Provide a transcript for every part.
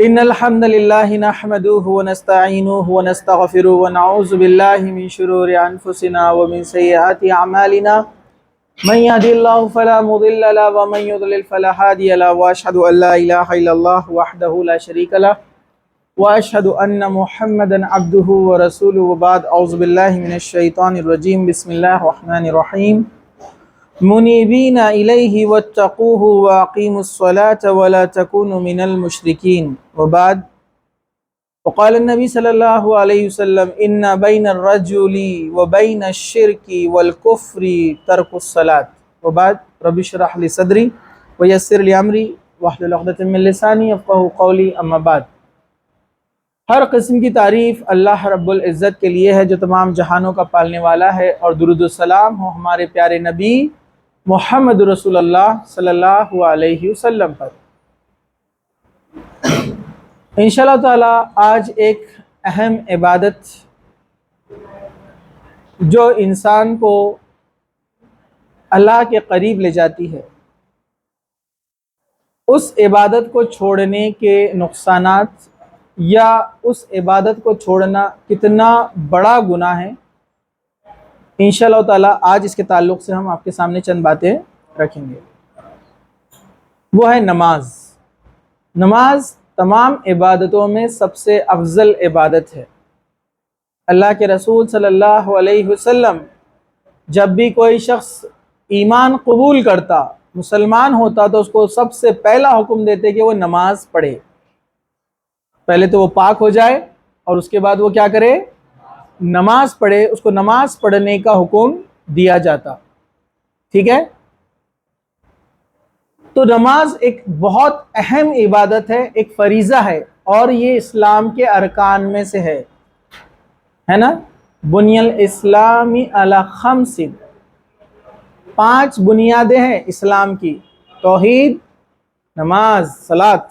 إن الحمد لله نحمده ونستعينه ونستغفره ونعوذ بالله من شرور أنفسنا ومن سيئات أعمالنا من يهد الله فلا مضل له ومن يضلل فلا هادي له وأشهد أن لا إله إلا الله وحده لا شريك له وأشهد أن محمدا عبده ورسوله وبعد أعوذ بالله من الشيطان الرجيم بسم الله الرحمن الرحيم منيبين إليه واتقوه وأقيموا الصلاة ولا تكونوا من المشركين وبعد وقال النبي صلى الله عليه وسلم إن بين الرجل وبين الشرك والكفر ترك الصلاة وبعد رب اشرح لي صدري ويسر لي أمري واحلل عقدة من لساني يفقهوا قولي أما بعد۔ ہر قسم کی تعریف اللہ رب العزت کے لیے ہے جو تمام جہانوں کا پالنے والا ہے، اور درود و سلام ہو ہمارے پیارے نبی محمد رسول اللہ صلی اللہ علیہ وسلم پر۔ انشاءاللہ تعالی آج ایک اہم عبادت جو انسان کو اللہ کے قریب لے جاتی ہے، اس عبادت کو چھوڑنے کے نقصانات یا اس عبادت کو چھوڑنا کتنا بڑا گناہ ہے، انشاءاللہ تعالی آج اس کے تعلق سے ہم آپ کے سامنے چند باتیں رکھیں گے۔ وہ ہے نماز۔ نماز تمام عبادتوں میں سب سے افضل عبادت ہے۔ اللہ کے رسول صلی اللہ علیہ وسلم جب بھی کوئی شخص ایمان قبول کرتا، مسلمان ہوتا، تو اس کو سب سے پہلا حکم دیتے کہ وہ نماز پڑھے۔ پہلے تو وہ پاک ہو جائے اور اس کے بعد وہ کیا کرے؟ نماز پڑھے۔ اس کو نماز پڑھنے کا حکم دیا جاتا، ٹھیک ہے؟ تو نماز ایک بہت اہم عبادت ہے، ایک فریضہ ہے، اور یہ اسلام کے ارکان میں سے ہے نا؟ بنی الاسلام علی خمس، 5 بنیادیں ہیں اسلام کی: توحید، نماز، صلاۃ،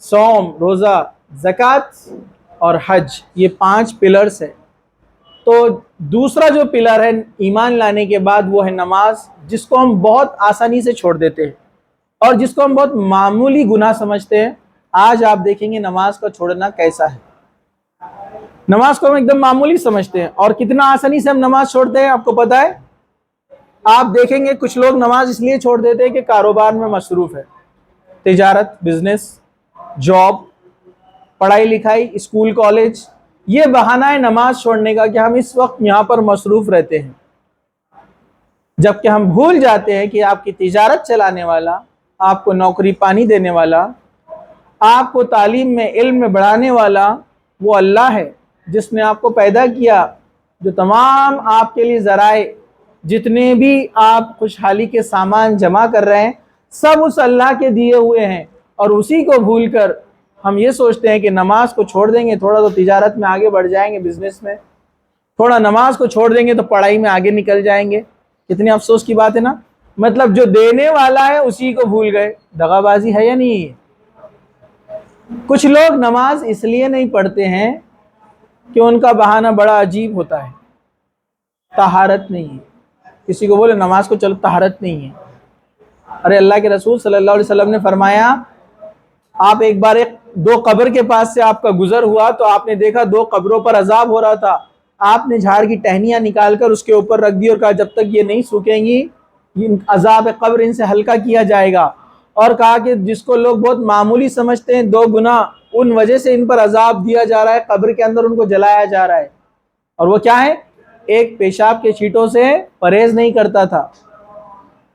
صوم، روزہ، زکوٰۃ اور حج۔ یہ 5 پلرز ہیں۔ تو دوسرا جو پلر ہے ایمان لانے کے بعد وہ ہے نماز، جس کو ہم بہت آسانی سے چھوڑ دیتے ہیں اور جس کو ہم بہت معمولی گناہ سمجھتے ہیں۔ آج آپ دیکھیں گے نماز کا چھوڑنا کیسا ہے۔ نماز کو ہم ایک دم معمولی سمجھتے ہیں، اور کتنا آسانی سے ہم نماز چھوڑتے ہیں آپ کو پتہ ہے؟ آپ دیکھیں گے کچھ لوگ نماز اس لیے چھوڑ دیتے ہیں کہ کاروبار میں مصروف ہے، تجارت، بزنس، جاب، پڑھائی لکھائی، اسکول، کالج۔ یہ بہانہ ہے نماز چھوڑنے کا کہ ہم اس وقت یہاں پر مصروف رہتے ہیں، جبکہ ہم بھول جاتے ہیں کہ آپ کی تجارت چلانے والا، آپ کو نوکری پانی دینے والا، آپ کو تعلیم میں، علم میں بڑھانے والا وہ اللہ ہے، جس نے آپ کو پیدا کیا، جو تمام آپ کے لیے ذرائع، جتنے بھی آپ خوشحالی کے سامان جمع کر رہے ہیں، سب اس اللہ کے دیے ہوئے ہیں۔ اور اسی کو بھول کر ہم یہ سوچتے ہیں کہ نماز کو چھوڑ دیں گے تھوڑا تو تجارت میں آگے بڑھ جائیں گے، بزنس میں، تھوڑا نماز کو چھوڑ دیں گے تو پڑھائی میں آگے نکل جائیں گے۔ کتنی افسوس کی بات ہے نا؟ مطلب جو دینے والا ہے اسی کو بھول گئے۔ دغا بازی ہے یا نہیں؟ کچھ لوگ نماز اس لیے نہیں پڑھتے ہیں کہ ان کا بہانہ بڑا عجیب ہوتا ہے، طہارت نہیں ہے۔ کسی کو بولے نماز کو چلو، طہارت نہیں ہے۔ ارے اللہ کے رسول صلی اللہ علیہ وسلم نے فرمایا، آپ ایک بار 2 قبر کے پاس سے آپ کا گزر ہوا تو آپ نے دیکھا 2 قبروں پر عذاب ہو رہا تھا۔ آپ نے جھاڑ کی ٹہنیاں نکال کر اس کے اوپر رکھ دی اور کہا جب تک یہ نہیں سوکھیں گی عذاب قبر ان سے ہلکا کیا جائے گا، اور کہا کہ جس کو لوگ بہت معمولی سمجھتے ہیں 2 گناہ، ان وجہ سے ان پر عذاب دیا جا رہا ہے، قبر کے اندر ان کو جلایا جا رہا ہے۔ اور وہ کیا ہے؟ ایک پیشاب کے چھینٹوں سے پرہیز نہیں کرتا تھا۔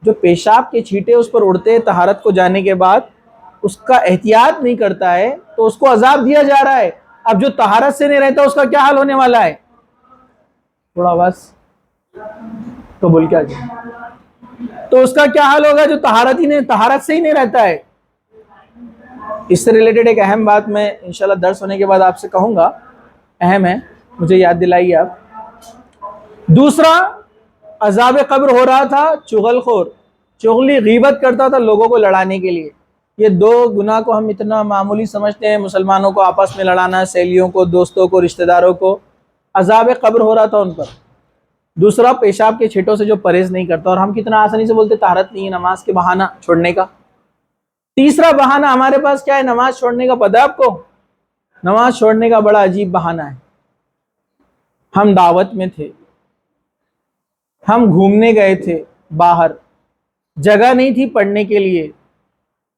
جو پیشاب کے چھینٹے اس پر اڑتے ہیں طہارت کو جانے کے بعد، اس کا احتیاط نہیں کرتا ہے تو اس کو عذاب دیا جا رہا ہے۔ اب جو طہارت سے نہیں رہتا اس کا کیا حال ہونے والا ہے؟ تھوڑا آواز تو بول کیا جائے، تو اس کا کیا حال ہوگا جو طہارت سے ہی نہیں رہتا ہے۔ اس سے ریلیٹڈ ایک اہم بات میں انشاءاللہ درس ہونے کے بعد آپ سے کہوں گا، اہم ہے، مجھے یاد دلائیے آپ۔ دوسرا، عذاب قبر ہو رہا تھا چغل خور، چغلی، غیبت کرتا تھا لوگوں کو لڑانے کے لیے۔ یہ 2 گناہ کو ہم اتنا معمولی سمجھتے ہیں، مسلمانوں کو آپس میں لڑانا، سہیلیوں کو، دوستوں کو، رشتہ داروں کو۔ عذاب قبر ہو رہا تھا ان پر۔ دوسرا، پیشاب کے چھینٹوں سے جو پرہیز نہیں کرتا، اور ہم کتنا آسانی سے بولتے طہارت نہیں ہے، نماز کے بہانہ چھوڑنے کا۔ تیسرا بہانہ ہمارے پاس کیا ہے نماز چھوڑنے کا؟ پتہ ہے آپ کو؟ نماز چھوڑنے کا بڑا عجیب بہانہ ہے. ہم دعوت میں تھے، ہم گھومنے گئے تھے باہر، جگہ نہیں تھی پڑھنے کے لیے،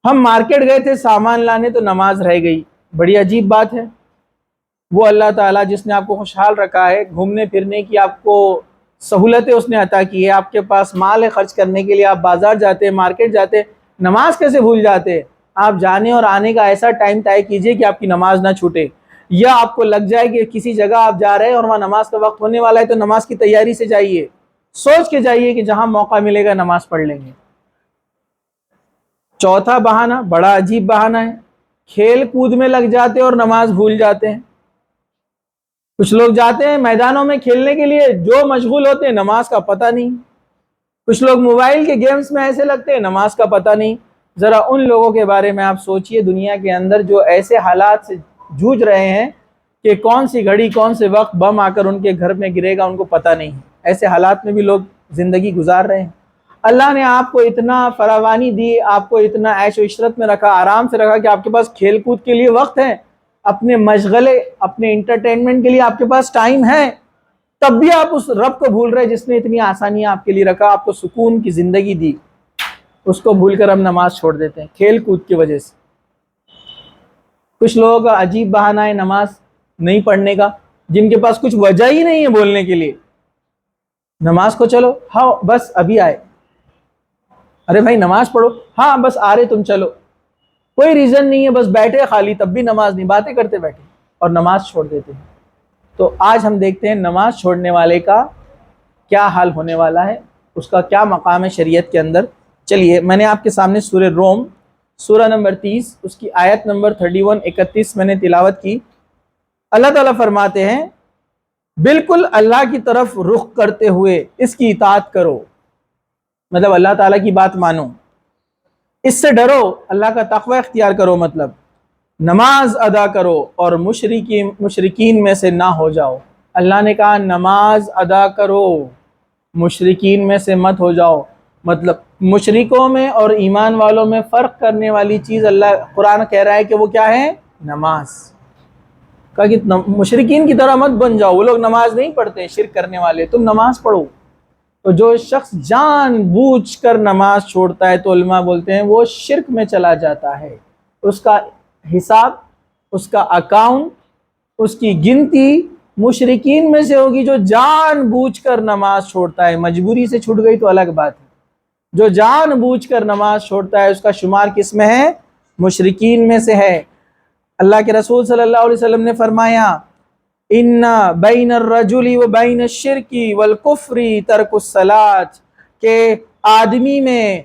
ہم مارکیٹ گئے تھے سامان لانے تو نماز رہ گئی. بڑی عجیب بات ہے. وہ اللہ تعالیٰ جس نے آپ کو خوشحال رکھا ہے، گھومنے پھرنے کی آپ کو سہولتیں اس نے عطا کی ہے، آپ کے پاس مال ہے خرچ کرنے کے لیے، آپ بازار جاتے ہیں، مارکیٹ جاتے ہیں، نماز کیسے بھول جاتے ہیں؟ آپ جانے اور آنے کا ایسا ٹائم طے کیجئے کہ آپ کی نماز نہ چھوٹے، یا آپ کو لگ جائے کہ کسی جگہ آپ جا رہے ہیں اور وہاں نماز کا وقت ہونے والا ہے تو نماز کی تیاری سے جائیے، سوچ کے جائیے کہ جہاں موقع ملے گا نماز پڑھ لیں گے. چوتھا بہانہ بڑا عجیب بہانہ ہے، کھیل کود میں لگ جاتے اور نماز بھول جاتے ہیں. کچھ لوگ جاتے ہیں میدانوں میں کھیلنے کے لیے، جو مشغول ہوتے ہیں نماز کا پتہ نہیں. کچھ لوگ موبائل کے گیمز میں ایسے لگتے ہیں نماز کا پتہ نہیں. ذرا ان لوگوں کے بارے میں آپ سوچئے دنیا کے اندر جو ایسے حالات سے جوجھ رہے ہیں کہ کون سی گھڑی کون سے وقت بم آ کر ان کے گھر میں گرے گا ان کو پتہ نہیں. ایسے حالات میں بھی لوگ زندگی گزار رہے ہیں. اللہ نے آپ کو اتنا فراوانی دی، آپ کو اتنا عیش و عشرت میں رکھا، آرام سے رکھا کہ آپ کے پاس کھیل کود کے لیے وقت ہے، اپنے مشغلے، اپنے انٹرٹینمنٹ کے لیے آپ کے پاس ٹائم ہے، تب بھی آپ اس رب کو بھول رہے جس نے اتنی آسانیاں آپ کے لیے رکھا، آپ کو سکون کی زندگی دی. اس کو بھول کر ہم نماز چھوڑ دیتے ہیں کھیل کود کی وجہ سے. کچھ لوگوں کا عجیب بہانہ ہے نماز نہیں پڑھنے کا، جن کے پاس کچھ وجہ ہی نہیں ہے بولنے کے لیے. نماز کو چلو، ہاں بس ابھی آئے. ارے بھائی نماز پڑھو، ہاں بس آ رہے تم چلو. کوئی ریزن نہیں ہے، بس بیٹھے خالی، تب بھی نماز نہیں، باتیں کرتے بیٹھے اور نماز چھوڑ دیتے ہیں. تو آج ہم دیکھتے ہیں نماز چھوڑنے والے کا کیا حال ہونے والا ہے، اس کا کیا مقام ہے شریعت کے اندر. چلیے میں نے آپ کے سامنے سورہ روم سورہ نمبر 30 اس کی آیت نمبر 31 میں نے تلاوت کی. اللہ تعالیٰ فرماتے ہیں بالکل اللہ کی طرف رخ کرتے ہوئے اس کی اطاعت کرو، مطلب اللہ تعالیٰ کی بات مانو، اس سے ڈرو، اللہ کا تقوی اختیار کرو، مطلب نماز ادا کرو اور مشرکین میں سے نہ ہو جاؤ. اللہ نے کہا نماز ادا کرو، مشرکین میں سے مت ہو جاؤ. مطلب مشرکوں میں اور ایمان والوں میں فرق کرنے والی چیز اللہ قرآن کہہ رہا ہے کہ وہ کیا ہے؟ نماز. کہا کہ مشرکین کی طرح مت بن جاؤ، وہ لوگ نماز نہیں پڑھتے شرک کرنے والے، تم نماز پڑھو. تو جو شخص جان بوجھ کر نماز چھوڑتا ہے تو علماء بولتے ہیں وہ شرک میں چلا جاتا ہے. اس کا حساب، اس کا اکاؤنٹ، اس کی گنتی مشرکین میں سے ہوگی جو جان بوجھ کر نماز چھوڑتا ہے. مجبوری سے چھوٹ گئی تو الگ بات ہے، جو جان بوجھ کر نماز چھوڑتا ہے اس کا شمار کس میں ہے؟ مشرکین میں سے ہے. اللہ کے رسول صلی اللہ علیہ وسلم نے فرمایا ان بین الرجل و بین الشرک والکفر ترک الصلاۃ، کہ آدمی میں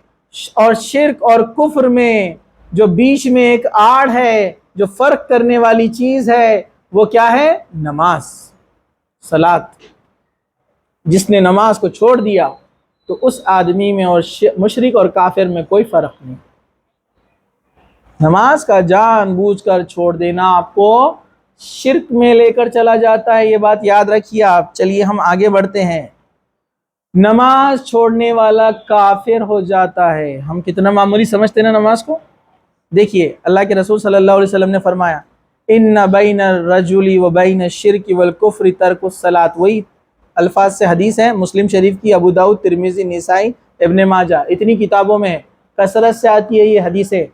اور شرک اور کفر میں جو بیچ میں ایک آڑ ہے، جو فرق کرنے والی چیز ہے، وہ کیا ہے؟ نماز، صلاۃ. جس نے نماز کو چھوڑ دیا تو اس آدمی میں اور مشرک اور کافر میں کوئی فرق نہیں. نماز کا جان بوجھ کر چھوڑ دینا آپ کو شرک میں لے کر چلا جاتا ہے، یہ بات یاد رکھیے آپ. چلیے ہم آگے بڑھتے ہیں. نماز چھوڑنے والا کافر ہو جاتا ہے. ہم کتنا معمولی سمجھتے ہیں نا نماز کو. دیکھیے اللہ کے رسول صلی اللہ علیہ وسلم نے فرمایا ان بین الرجل و بین الشرک والکفر ترک الصلاۃ. وہی الفاظ سے حدیث ہے، مسلم شریف کی، ابو داؤد، ترمذی، نسائی، ابن ماجہ، اتنی کتابوں میں کثرت سے آتی ہے یہ حدیثیں.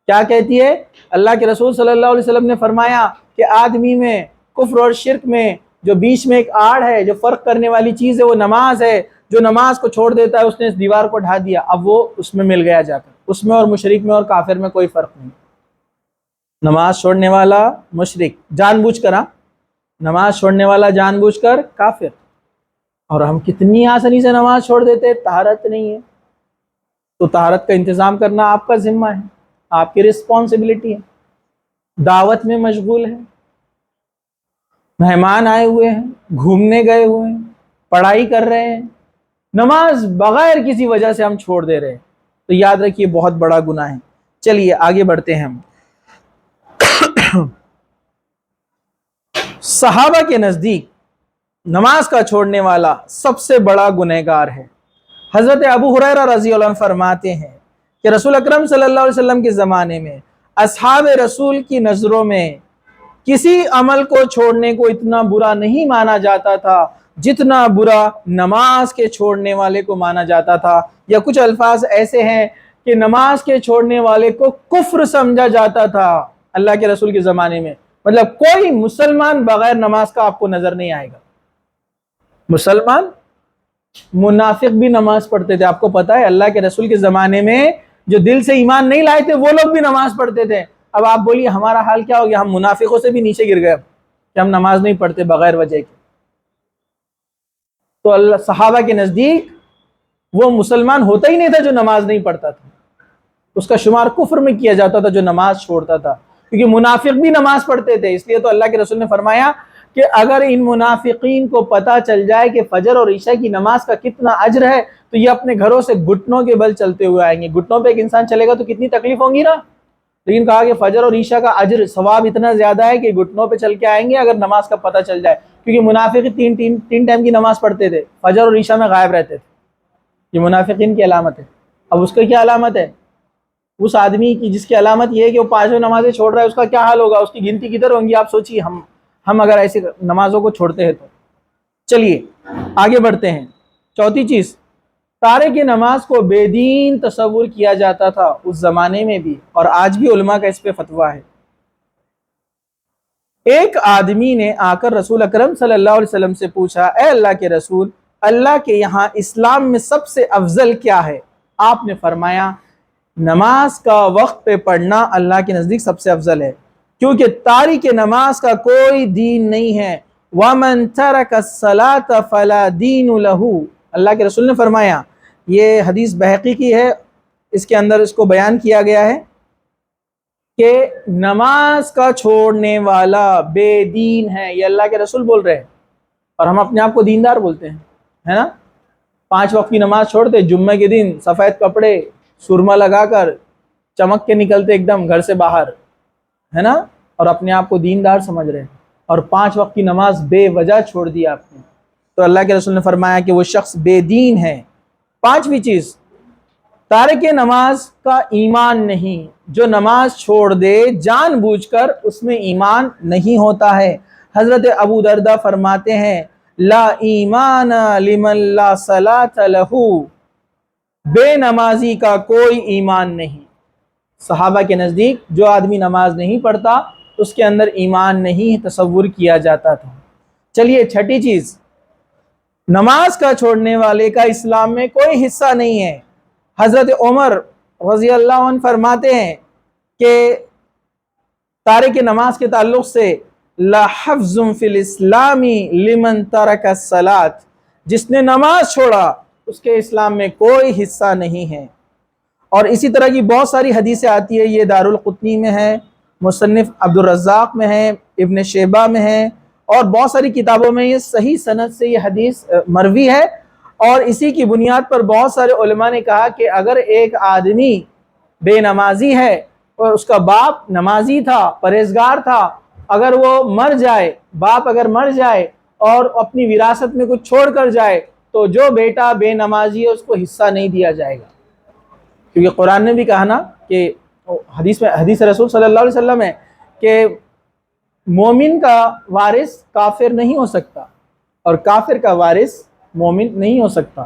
کیا کہتی ہے؟ اللہ کے رسول صلی اللہ علیہ وسلم نے فرمایا کہ آدمی میں کفر اور شرک میں جو بیچ میں ایک آڑ ہے، جو فرق کرنے والی چیز ہے، وہ نماز ہے. جو نماز کو چھوڑ دیتا ہے اس نے اس دیوار کو ڈھا دیا، اب وہ اس میں مل گیا جا کر. اس میں اور مشرک میں اور کافر میں کوئی فرق نہیں. نماز چھوڑنے والا مشرک جان بوجھ کر، نماز چھوڑنے والا جان بوجھ کر کافر. اور ہم کتنی آسانی سے نماز چھوڑ دیتے ہیں. طہارت نہیں ہے تو طہارت کا انتظام کرنا آپ کا ذمہ ہے، آپ کی رسپانسبلٹی ہے. دعوت میں مشغول ہے، مہمان آئے ہوئے ہیں، گھومنے گئے ہوئے ہیں، پڑھائی کر رہے ہیں، نماز بغیر کسی وجہ سے ہم چھوڑ دے رہے ہیں تو یاد رکھیے بہت بڑا گناہ ہے. چلیے آگے بڑھتے ہیں ہم. صحابہ کے نزدیک نماز کا چھوڑنے والا سب سے بڑا گنہگار ہے. حضرت ابو ہریرہ رضی اللہ عنہ فرماتے ہیں کہ رسول اکرم صلی اللہ علیہ وسلم کے زمانے میں اصحاب رسول کی نظروں میں کسی عمل کو چھوڑنے کو اتنا برا نہیں مانا جاتا تھا جتنا برا نماز کے چھوڑنے والے کو مانا جاتا تھا. یا کچھ الفاظ ایسے ہیں کہ نماز کے چھوڑنے والے کو کفر سمجھا جاتا تھا اللہ کے رسول کے زمانے میں. مطلب کوئی مسلمان بغیر نماز کا آپ کو نظر نہیں آئے گا. مسلمان منافق بھی نماز پڑھتے تھے. آپ کو پتا ہے اللہ کے رسول کے زمانے میں جو دل سے ایمان نہیں لائے تھے وہ لوگ بھی نماز پڑھتے تھے. اب آپ بولیے ہمارا حال کیا ہو گیا؟ ہم منافقوں سے بھی نیچے گر گئے کہ ہم نماز نہیں پڑھتے بغیر وجہ کے. تو اللہ صحابہ کے نزدیک وہ مسلمان ہوتا ہی نہیں تھا جو نماز نہیں پڑھتا تھا. اس کا شمار کفر میں کیا جاتا تھا جو نماز چھوڑتا تھا، کیونکہ منافق بھی نماز پڑھتے تھے. اس لیے تو اللہ کے رسول نے فرمایا کہ اگر ان منافقین کو پتہ چل جائے کہ فجر اور عشاء کی نماز کا کتنا اجر ہے تو یہ اپنے گھروں سے گھٹنوں کے بل چلتے ہوئے آئیں گے. گھٹنوں پہ ایک انسان چلے گا تو کتنی تکلیف ہوں گی نا. لیکن کہا کہ فجر اور عشاء کا اجر ثواب اتنا زیادہ ہے کہ گھٹنوں پہ چل کے آئیں گے اگر نماز کا پتہ چل جائے. کیونکہ منافق تین ٹائم کی نماز پڑھتے تھے، فجر اور عشاء میں غائب رہتے تھے. یہ منافقین کی علامت ہے. اب اس کا کیا علامت ہے؟ اس آدمی کی جس کی علامت یہ ہے کہ وہ پانچوں نمازیں چھوڑ رہا ہے، اس کا کیا حال ہوگا؟ اس کی گنتی کدھر ہوں گی؟ آپ سوچیے ہم اگر ایسی نمازوں کو چھوڑتے ہیں تو. چلیے آگے بڑھتے ہیں. چوتھی چیز، تارک نماز کو بے دین تصور کیا جاتا تھا اس زمانے میں بھی، اور آج بھی علماء کا اس پہ فتویٰ ہے. ایک آدمی نے آ کر رسول اکرم صلی اللہ علیہ وسلم سے پوچھا، اے اللہ کے رسول، اللہ کے یہاں اسلام میں سب سے افضل کیا ہے؟ آپ نے فرمایا نماز کا وقت پہ پڑھنا اللہ کے نزدیک سب سے افضل ہے، کیونکہ تارک نماز کا کوئی دین نہیں ہے. وَمَن تَرَكَ الصَّلَاةَ فَلَا دِينُ لَهُ. اللہ کے رسول نے فرمایا، یہ حدیث بحقی کی ہے، اس کے اندر اس کو بیان کیا گیا ہے کہ نماز کا چھوڑنے والا بے دین ہے. یہ اللہ کے رسول بول رہے ہیں، اور ہم اپنے آپ کو دیندار بولتے ہیں، ہے نا. 5 وقت کی نماز چھوڑتے، جمعہ کے دن سفید کپڑے سرما لگا کر چمک کے نکلتے ایک دم گھر سے باہر، ہے نا، اور اپنے آپ کو دیندار سمجھ رہے ہیں، اور 5 وقت کی نماز بے وجہ چھوڑ دی آپ نے. تو اللہ کے رسول نے فرمایا کہ وہ شخص بے دین ہے. 5ویں چیز، تارک نماز کا ایمان نہیں. جو نماز چھوڑ دے جان بوجھ کر اس میں ایمان نہیں ہوتا ہے. حضرت ابو دردہ فرماتے ہیں لا ایمان لمن لا صلاۃ لہ. بے نمازی کا کوئی ایمان نہیں. صحابہ کے نزدیک جو آدمی نماز نہیں پڑھتا اس کے اندر ایمان نہیں تصور کیا جاتا تھا. چلیے 6ٹھی چیز، نماز کا چھوڑنے والے کا اسلام میں کوئی حصہ نہیں ہے. حضرت عمر رضی اللہ عنہ فرماتے ہیں کہ تارک نماز کے تعلق سے لا حفظ فی الاسلام لمن ترک الصلاۃ. جس نے نماز چھوڑا اس کے اسلام میں کوئی حصہ نہیں ہے. اور اسی طرح کی بہت ساری حدیثیں آتی ہے، یہ دارالقطنی میں ہے، مصنف عبدالرزاق میں ہے، ابن شیبہ میں ہے، اور بہت ساری کتابوں میں یہ صحیح سند سے یہ حدیث مروی ہے. اور اسی کی بنیاد پر بہت سارے علماء نے کہا کہ اگر ایک آدمی بے نمازی ہے اور اس کا باپ نمازی تھا، پرہیزگار تھا، اگر وہ مر جائے، باپ اگر مر جائے اور اپنی وراثت میں کچھ چھوڑ کر جائے تو جو بیٹا بے نمازی ہے اس کو حصہ نہیں دیا جائے گا. کیونکہ قرآن نے بھی کہا نا کہ حدیث رسول صلی اللہ علیہ وسلم ہے کہ مومن کا وارث کافر نہیں ہو سکتا اور کافر کا وارث مومن نہیں ہو سکتا.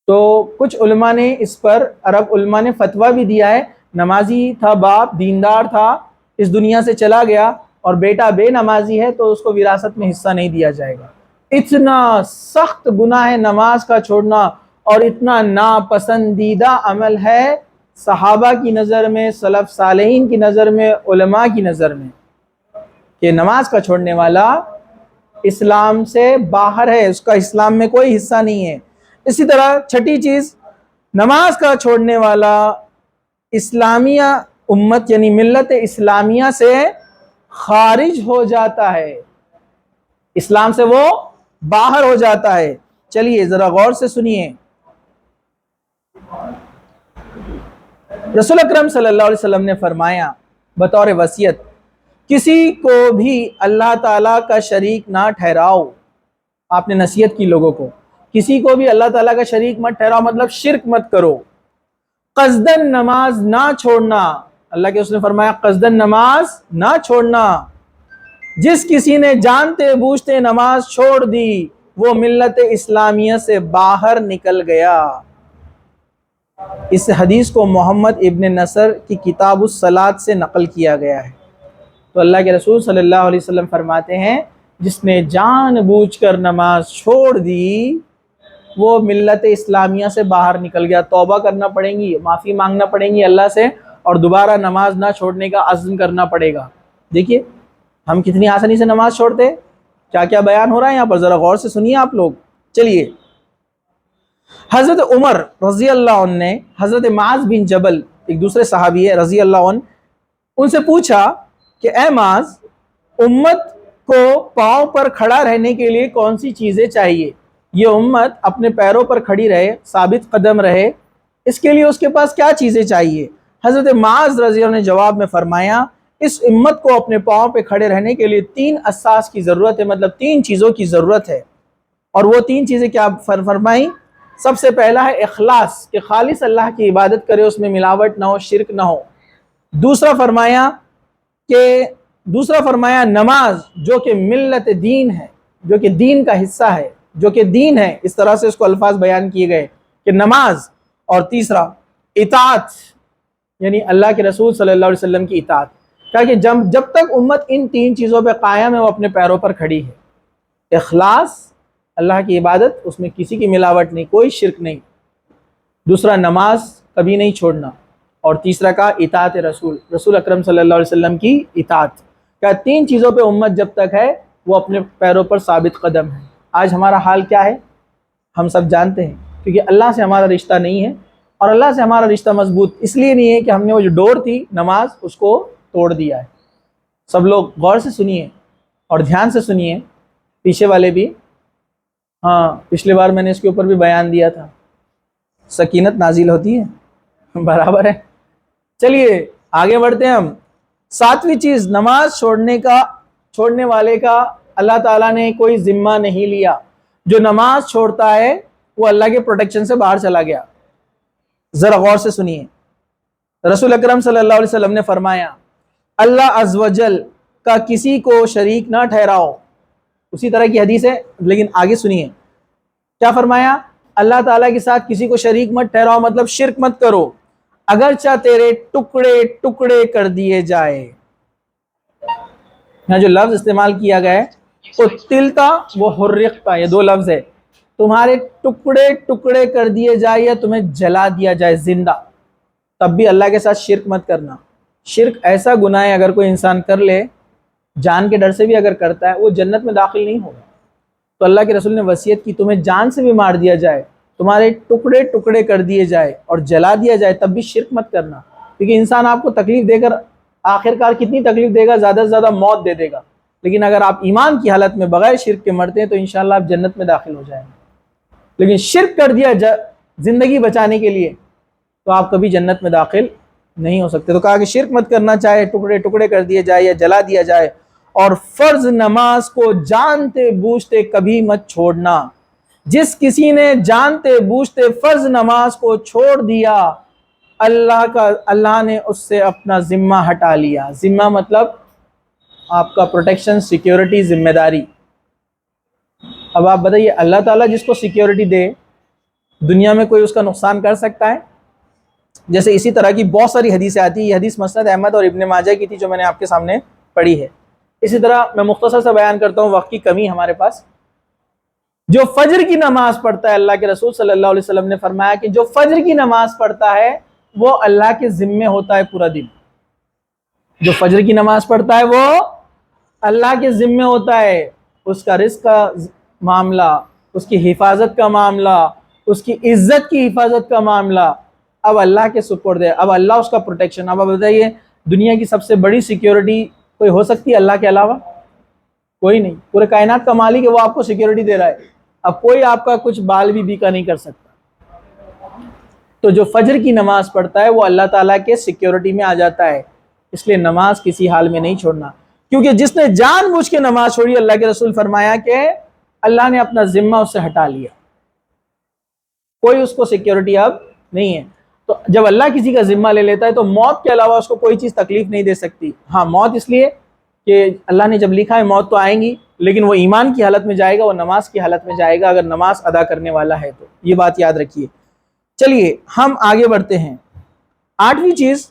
تو کچھ علماء نے اس پر، عرب علماء نے فتویٰ بھی دیا ہے، نمازی تھا باپ، دیندار تھا، اس دنیا سے چلا گیا اور بیٹا بے نمازی ہے تو اس کو وراثت میں حصہ نہیں دیا جائے گا. اتنا سخت گناہ ہے نماز کا چھوڑنا اور اتنا ناپسندیدہ عمل ہے صحابہ کی نظر میں، سلف صالحین کی نظر میں، علماء کی نظر میں، کہ نماز کا چھوڑنے والا اسلام سے باہر ہے، اس کا اسلام میں کوئی حصہ نہیں ہے. اسی طرح 6ٹھی چیز، نماز کا چھوڑنے والا اسلامیہ امت یعنی ملت اسلامیہ سے خارج ہو جاتا ہے، اسلام سے وہ باہر ہو جاتا ہے. چلیے ذرا غور سے سنیے. رسول اکرم صلی اللہ علیہ وسلم نے فرمایا بطور وصیت، کسی کو بھی اللہ تعالیٰ کا شریک نہ ٹھہراؤ. آپ نے نصیحت کی لوگوں کو، کسی کو بھی اللہ تعالیٰ کا شریک مت ٹھہراؤ، مطلب شرک مت کرو. قصدن نماز نہ چھوڑنا، اللہ کے رسول نے فرمایا قصدن نماز نہ چھوڑنا، جس کسی نے جانتے بوجھتے نماز چھوڑ دی وہ ملت اسلامیہ سے باہر نکل گیا۔ اس حدیث کو محمد ابن نصر کی کتاب الصلاۃ سے نقل کیا گیا ہے۔ تو اللہ کے رسول صلی اللہ علیہ وسلم فرماتے ہیں جس نے جان بوجھ کر نماز چھوڑ دی وہ ملت اسلامیہ سے باہر نکل گیا۔ توبہ کرنا پڑیں گی، معافی مانگنا پڑیں گی اللہ سے، اور دوبارہ نماز نہ چھوڑنے کا عزم کرنا پڑے گا۔ دیکھیے ہم کتنی آسانی سے نماز چھوڑتے، کیا کیا بیان ہو رہا ہے یہاں پر، ذرا غور سے سنیے آپ لوگ۔ چلیے، حضرت عمر رضی اللہ عنہ نے حضرت معاذ بن جبل، ایک دوسرے صحابی ہے رضی اللہ عنہ، ان سے پوچھا کہ اے معاذ، امت کو پاؤں پر کھڑا رہنے کے لیے کون سی چیزیں چاہیے؟ یہ امت اپنے پیروں پر کھڑی رہے، ثابت قدم رہے، اس کے لیے اس کے پاس کیا چیزیں چاہیے؟ حضرت معاذ رضی اللہ عنہ نے جواب میں فرمایا اس امت کو اپنے پاؤں پہ کھڑے رہنے کے لیے 3 اساس کی ضرورت ہے، مطلب 3 چیزوں کی ضرورت ہے۔ اور وہ 3 چیزیں کیا فرمائیں؟ سب سے پہلا ہے اخلاص، کہ خالص اللہ کی عبادت کرے، اس میں ملاوٹ نہ ہو، شرک نہ ہو۔ دوسرا فرمایا نماز، جو کہ ملت دین ہے، جو کہ دین کا حصہ ہے، جو کہ دین ہے، اس طرح سے اس کو الفاظ بیان کیے گئے کہ نماز۔ اور تیسرا اطاعت، یعنی اللہ کے رسول صلی اللہ علیہ وسلم کی اطاعت، کہا کہ جب تک امت ان 3 چیزوں پہ قائم ہے وہ اپنے پیروں پر کھڑی ہے۔ اخلاص، اللہ کی عبادت، اس میں کسی کی ملاوٹ نہیں، کوئی شرک نہیں۔ دوسرا نماز کبھی نہیں چھوڑنا، اور تیسرا کا اطاعت رسول اکرم صلی اللہ علیہ وسلم کی اطاعت۔ کہا 3 چیزوں پہ امت جب تک ہے وہ اپنے پیروں پر ثابت قدم ہے۔ آج ہمارا حال کیا ہے ہم سب جانتے ہیں، کیونکہ اللہ سے ہمارا رشتہ نہیں ہے، اور اللہ سے ہمارا رشتہ مضبوط اس لیے نہیں ہے کہ ہم نے وہ جو ڈور تھی نماز اس کو توڑ دیا ہے۔ سب لوگ غور سے سنیے اور دھیان سے سنیے، پیچھے والے بھی، ہاں پچھلے بار میں نے اس کے اوپر بھی بیان دیا تھا، سکینت نازل ہوتی ہے، برابر ہے۔ چلیے آگے بڑھتے ہیں ہم۔ 7ویں چیز، نماز چھوڑنے والے کا اللہ تعالیٰ نے کوئی ذمہ نہیں لیا۔ جو نماز چھوڑتا ہے وہ اللہ کے پروٹیکشن سے باہر چلا گیا۔ ذرا غور سے سنیے، رسول اکرم صلی اللہ علیہ وسلم نے فرمایا اللہ عز و جل کا کسی کو شریک نہ ٹھہراؤ، اسی طرح کی حدیث ہے لیکن آگے سنیے کیا فرمایا، اللہ تعالیٰ کے ساتھ کسی کو شریک مت ٹھہراؤ، مطلب شرک مت کرو، اگرچہ تیرے ٹکڑے ٹکڑے کر دیے جائے۔ یہاں جو لفظ استعمال کیا گیا ہے قتلتا و حرقتا، یہ 2 لفظ ہے، تمہارے ٹکڑے ٹکڑے کر دیے جائے یا تمہیں جلا دیا جائے زندہ، تب بھی اللہ کے ساتھ شرک مت کرنا۔ شرک ایسا گناہ ہے اگر کوئی انسان کر لے، جان کے ڈر سے بھی اگر کرتا ہے، وہ جنت میں داخل نہیں ہوگا۔ تو اللہ کے رسول نے وصیت کی تمہیں جان سے بھی مار دیا جائے، تمہارے ٹکڑے ٹکڑے کر دیے جائے اور جلا دیا جائے، تب بھی شرک مت کرنا، کیونکہ انسان آپ کو تکلیف دے کر آخرکار کتنی تکلیف دے گا، زیادہ سے زیادہ موت دے دے گا، لیکن اگر آپ ایمان کی حالت میں بغیر شرک کے مرتے ہیں تو انشاءاللہ آپ جنت میں داخل ہو جائیں گے۔ لیکن شرک کر دیا زندگی بچانے کے لیے تو آپ کبھی جنت میں داخل نہیں ہو سکتے۔ تو کہا کہ شرک مت کرنا، چاہے ٹکڑے ٹکڑے کر دیے جائے یا جلا دیا جائے، اور فرض نماز کو جانتے بوجھتے کبھی مت چھوڑنا۔ جس کسی نے جانتے بوجھتے فرض نماز کو چھوڑ دیا، اللہ نے اس سے اپنا ذمہ ہٹا لیا۔ ذمہ مطلب آپ کا پروٹیکشن، سیکیورٹی، ذمہ داری۔ اب آپ بتائیے اللہ تعالیٰ جس کو سیکیورٹی دے، دنیا میں کوئی اس کا نقصان کر سکتا ہے؟ جیسے اسی طرح کی بہت ساری حدیثیں آتی ہیں، یہ حدیث مسند احمد اور ابن ماجہ کی تھی جو میں نے آپ کے سامنے پڑھی ہے۔ اسی طرح میں مختصر سے بیان کرتا ہوں، وقت کی کمی ہمارے پاس۔ جو فجر کی نماز پڑھتا ہے، اللہ کے رسول صلی اللہ علیہ وسلم نے فرمایا کہ جو فجر کی نماز پڑھتا ہے وہ اللہ کے ذمے ہوتا ہے پورا دن۔ جو فجر کی نماز پڑھتا ہے وہ اللہ کے ذمے ہوتا ہے، اس کا رزق کا معاملہ، اس کی حفاظت کا معاملہ، اس کی عزت کی حفاظت کا معاملہ اب اللہ کے سپرد ہے، اب اللہ اس کا پروٹیکشن۔ اب بتائیے دنیا کی سب سے بڑی سیکیورٹی کوئی ہو سکتی ہے اللہ کے علاوہ؟ کوئی نہیں۔ پورے کائنات کا مالک ہے، وہ آپ کو سیکیورٹی دے رہا ہے، اب کوئی آپ کا کچھ بال بھی بیکا نہیں کر سکتا۔ تو جو فجر کی نماز پڑھتا ہے وہ اللہ تعالیٰ کے سیکیورٹی میں آ جاتا ہے، اس لیے نماز کسی حال میں نہیں چھوڑنا، کیونکہ جس نے جان بوجھ کے نماز چھوڑی، اللہ کے رسول فرمایا کہ اللہ نے اپنا ذمہ اس سے ہٹا لیا، کوئی اس کو سیکیورٹی اب نہیں ہے۔ تو جب اللہ کسی کا ذمہ لے لیتا ہے تو موت کے علاوہ اس کو کوئی چیز تکلیف نہیں دے سکتی. ہاں موت اس لیے کہ اللہ نے جب لکھا ہے موت تو آئیں گی، لیکن وہ ایمان کی حالت میں جائے گا، وہ نماز کی حالت میں جائے گا اگر نماز ادا کرنے والا ہے. تو یہ بات یاد رکھیے. چلیے ہم آگے بڑھتے ہیں. 8ویں چیز،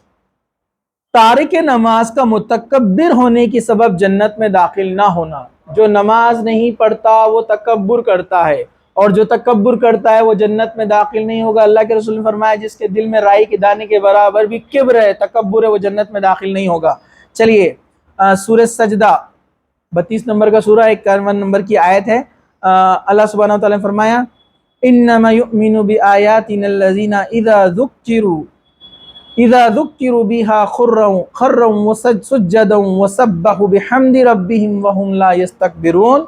تارک نماز کا متکبر ہونے کی سبب جنت میں داخل نہ ہونا. جو نماز نہیں پڑھتا وہ تکبر کرتا ہے، اور جو تکبر کرتا ہے وہ جنت میں داخل نہیں ہوگا. اللہ کے رسول نے فرمایا جس کے دل میں رائی کے دانے کے برابر بھی کبر ہے، تکبر ہے، وہ جنت میں داخل نہیں ہوگا. چلیے سورہ سجدہ 32 نمبر کا سورہ 51 نمبر کی آیت ہے. اللہ سبحانہ و تعالیٰ نے فرمایا انما یؤمن بآیاتنا الذین اذا ذکروا بها خروا سجدا وسبحوا بحمد ربهم وهم لا یستکبرون.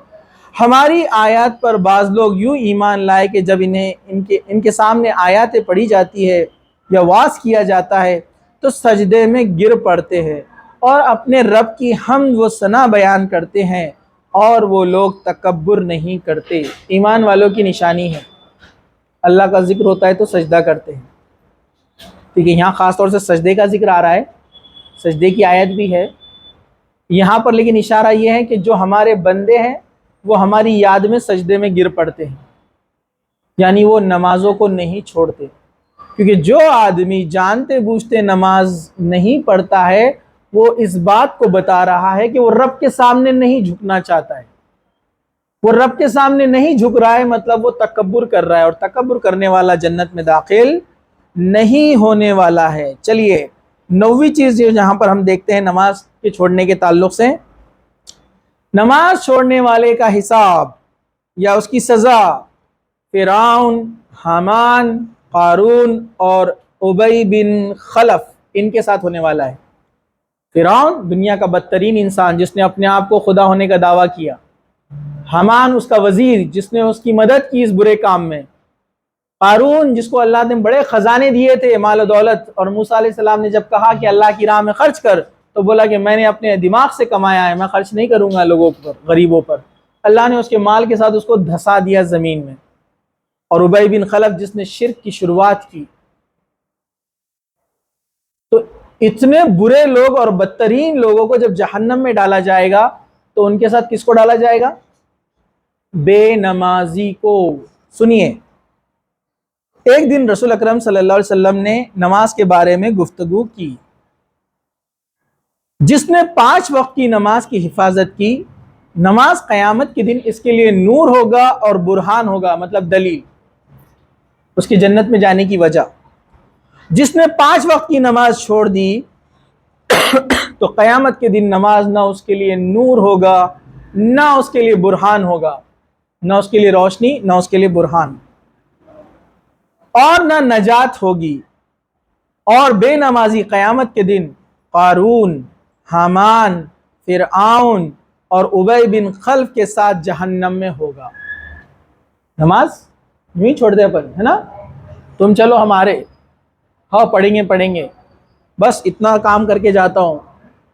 ہماری آیات پر بعض لوگ یوں ایمان لائے کہ جب ان کے سامنے آیاتیں پڑھی جاتی ہے یا واعظ کیا جاتا ہے تو سجدے میں گر پڑتے ہیں اور اپنے رب کی حمد و ثنا بیان کرتے ہیں، اور وہ لوگ تکبر نہیں کرتے. ایمان والوں کی نشانی ہے، اللہ کا ذکر ہوتا ہے تو سجدہ کرتے ہیں. ٹھیک ہے، یہاں خاص طور سے سجدے کا ذکر آ رہا ہے، سجدے کی آیت بھی ہے یہاں پر، لیکن اشارہ یہ ہے کہ جو ہمارے بندے ہیں وہ ہماری یاد میں سجدے میں گر پڑتے ہیں، یعنی وہ نمازوں کو نہیں چھوڑتے. کیونکہ جو آدمی جانتے بوجھتے نماز نہیں پڑھتا ہے وہ اس بات کو بتا رہا ہے کہ وہ رب کے سامنے نہیں جھکنا چاہتا ہے. وہ رب کے سامنے نہیں جھک رہا ہے، مطلب وہ تکبر کر رہا ہے، اور تکبر کرنے والا جنت میں داخل نہیں ہونے والا ہے. چلیے 9ویں چیز جہاں پر ہم دیکھتے ہیں نماز کے چھوڑنے کے تعلق سے، نماز چھوڑنے والے کا حساب یا اس کی سزا فرعون، حامان، قارون اور ابی بن خلف ان کے ساتھ ہونے والا ہے. فرعون دنیا کا بدترین انسان جس نے اپنے آپ کو خدا ہونے کا دعویٰ کیا، حامان اس کا وزیر جس نے اس کی مدد کی اس برے کام میں، قارون جس کو اللہ نے بڑے خزانے دیے تھے مال و دولت، اور موسیٰ علیہ السلام نے جب کہا کہ اللہ کی راہ میں خرچ کر تو بولا کہ میں نے اپنے دماغ سے کمایا ہے، میں خرچ نہیں کروں گا لوگوں پر، غریبوں پر. اللہ نے اس کے مال کے ساتھ اس کو دھسا دیا زمین میں. اور ابی بن خلف جس نے شرک کی شروعات کی. تو اتنے برے لوگ اور بدترین لوگوں کو جب جہنم میں ڈالا جائے گا تو ان کے ساتھ کس کو ڈالا جائے گا؟ بے نمازی کو. سنیے، ایک دن رسول اکرم صلی اللہ علیہ وسلم نے نماز کے بارے میں گفتگو کی. جس نے 5 وقت کی نماز کی حفاظت کی، نماز قیامت کے دن اس کے لیے نور ہوگا اور برہان ہوگا، مطلب دلیل، اس کی جنت میں جانے کی وجہ. جس نے 5 وقت کی نماز چھوڑ دی تو قیامت کے دن نماز نہ اس کے لیے نور ہوگا نہ اس کے لیے برہان ہوگا، نہ اس کے لیے روشنی نہ اس کے لیے برہان، اور نہ نجات ہوگی. اور بے نمازی قیامت کے دن قارون، حامان، فرعون اور ابی بن خلف کے ساتھ جہنم میں ہوگا. نماز یوں ہی چھوڑ دے اپن، ہے نا، تم چلو ہمارے، ہاں پڑھیں گے، بس اتنا کام کر کے جاتا ہوں،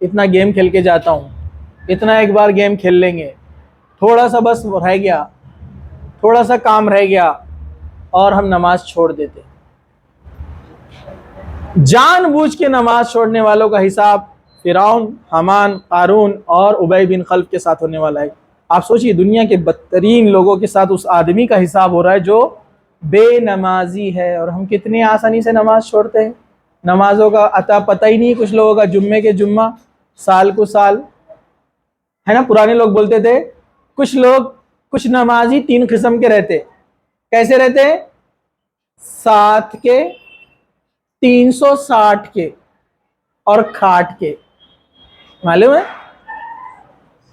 اتنا گیم کھیل کے جاتا ہوں، اتنا ایک بار گیم کھیل لیں گے، تھوڑا سا بس رہ گیا، تھوڑا سا کام رہ گیا، اور ہم نماز چھوڑ دیتے. جان بوجھ کے نماز چھوڑنے والوں کا حساب فرعون، حامان، قارون اور ابی بن خلف کے ساتھ ہونے والا ہے. آپ سوچئے دنیا کے بدترین لوگوں کے ساتھ اس آدمی کا حساب ہو رہا ہے جو بے نمازی ہے. اور ہم کتنی آسانی سے نماز چھوڑتے ہیں، نمازوں کا عطا پتہ ہی نہیں. کچھ لوگوں کا جمعے کے جمعہ، سال کو سال، ہے نا. پرانے لوگ بولتے تھے کچھ نمازی 3 قسم کے رہتے. کیسے رہتے ہیں؟ 7 کے، 360 کے اور کھاٹ کے. معلوم ہے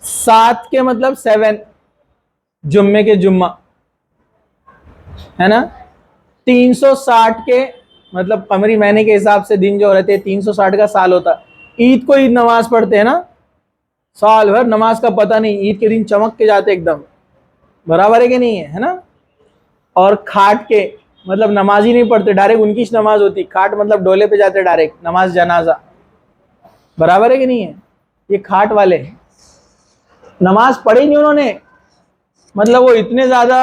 7 کے مطلب 7 جمعے کے جمعہ، ہے نا. 360 کے مطلب قمری مہینے کے حساب سے دن جو رہتے 360 کا سال ہوتا. عید کو عید نماز پڑھتے ہیں نا، سال بھر نماز کا پتہ نہیں، عید کے دن چمک کے جاتے ایک دم. برابر ہے کہ نہیں ہے نا. اور کھاٹ کے مطلب نماز ہی نہیں پڑھتے، ڈائریکٹ ان کی نماز ہوتی. کھاٹ مطلب ڈولے پہ جاتے ڈائریکٹ، نماز جنازہ. برابر ہے کہ نہیں ہے. یہ کھاٹ والے ہیں، نماز پڑھی نہیں انہوں نے، مطلب وہ اتنے زیادہ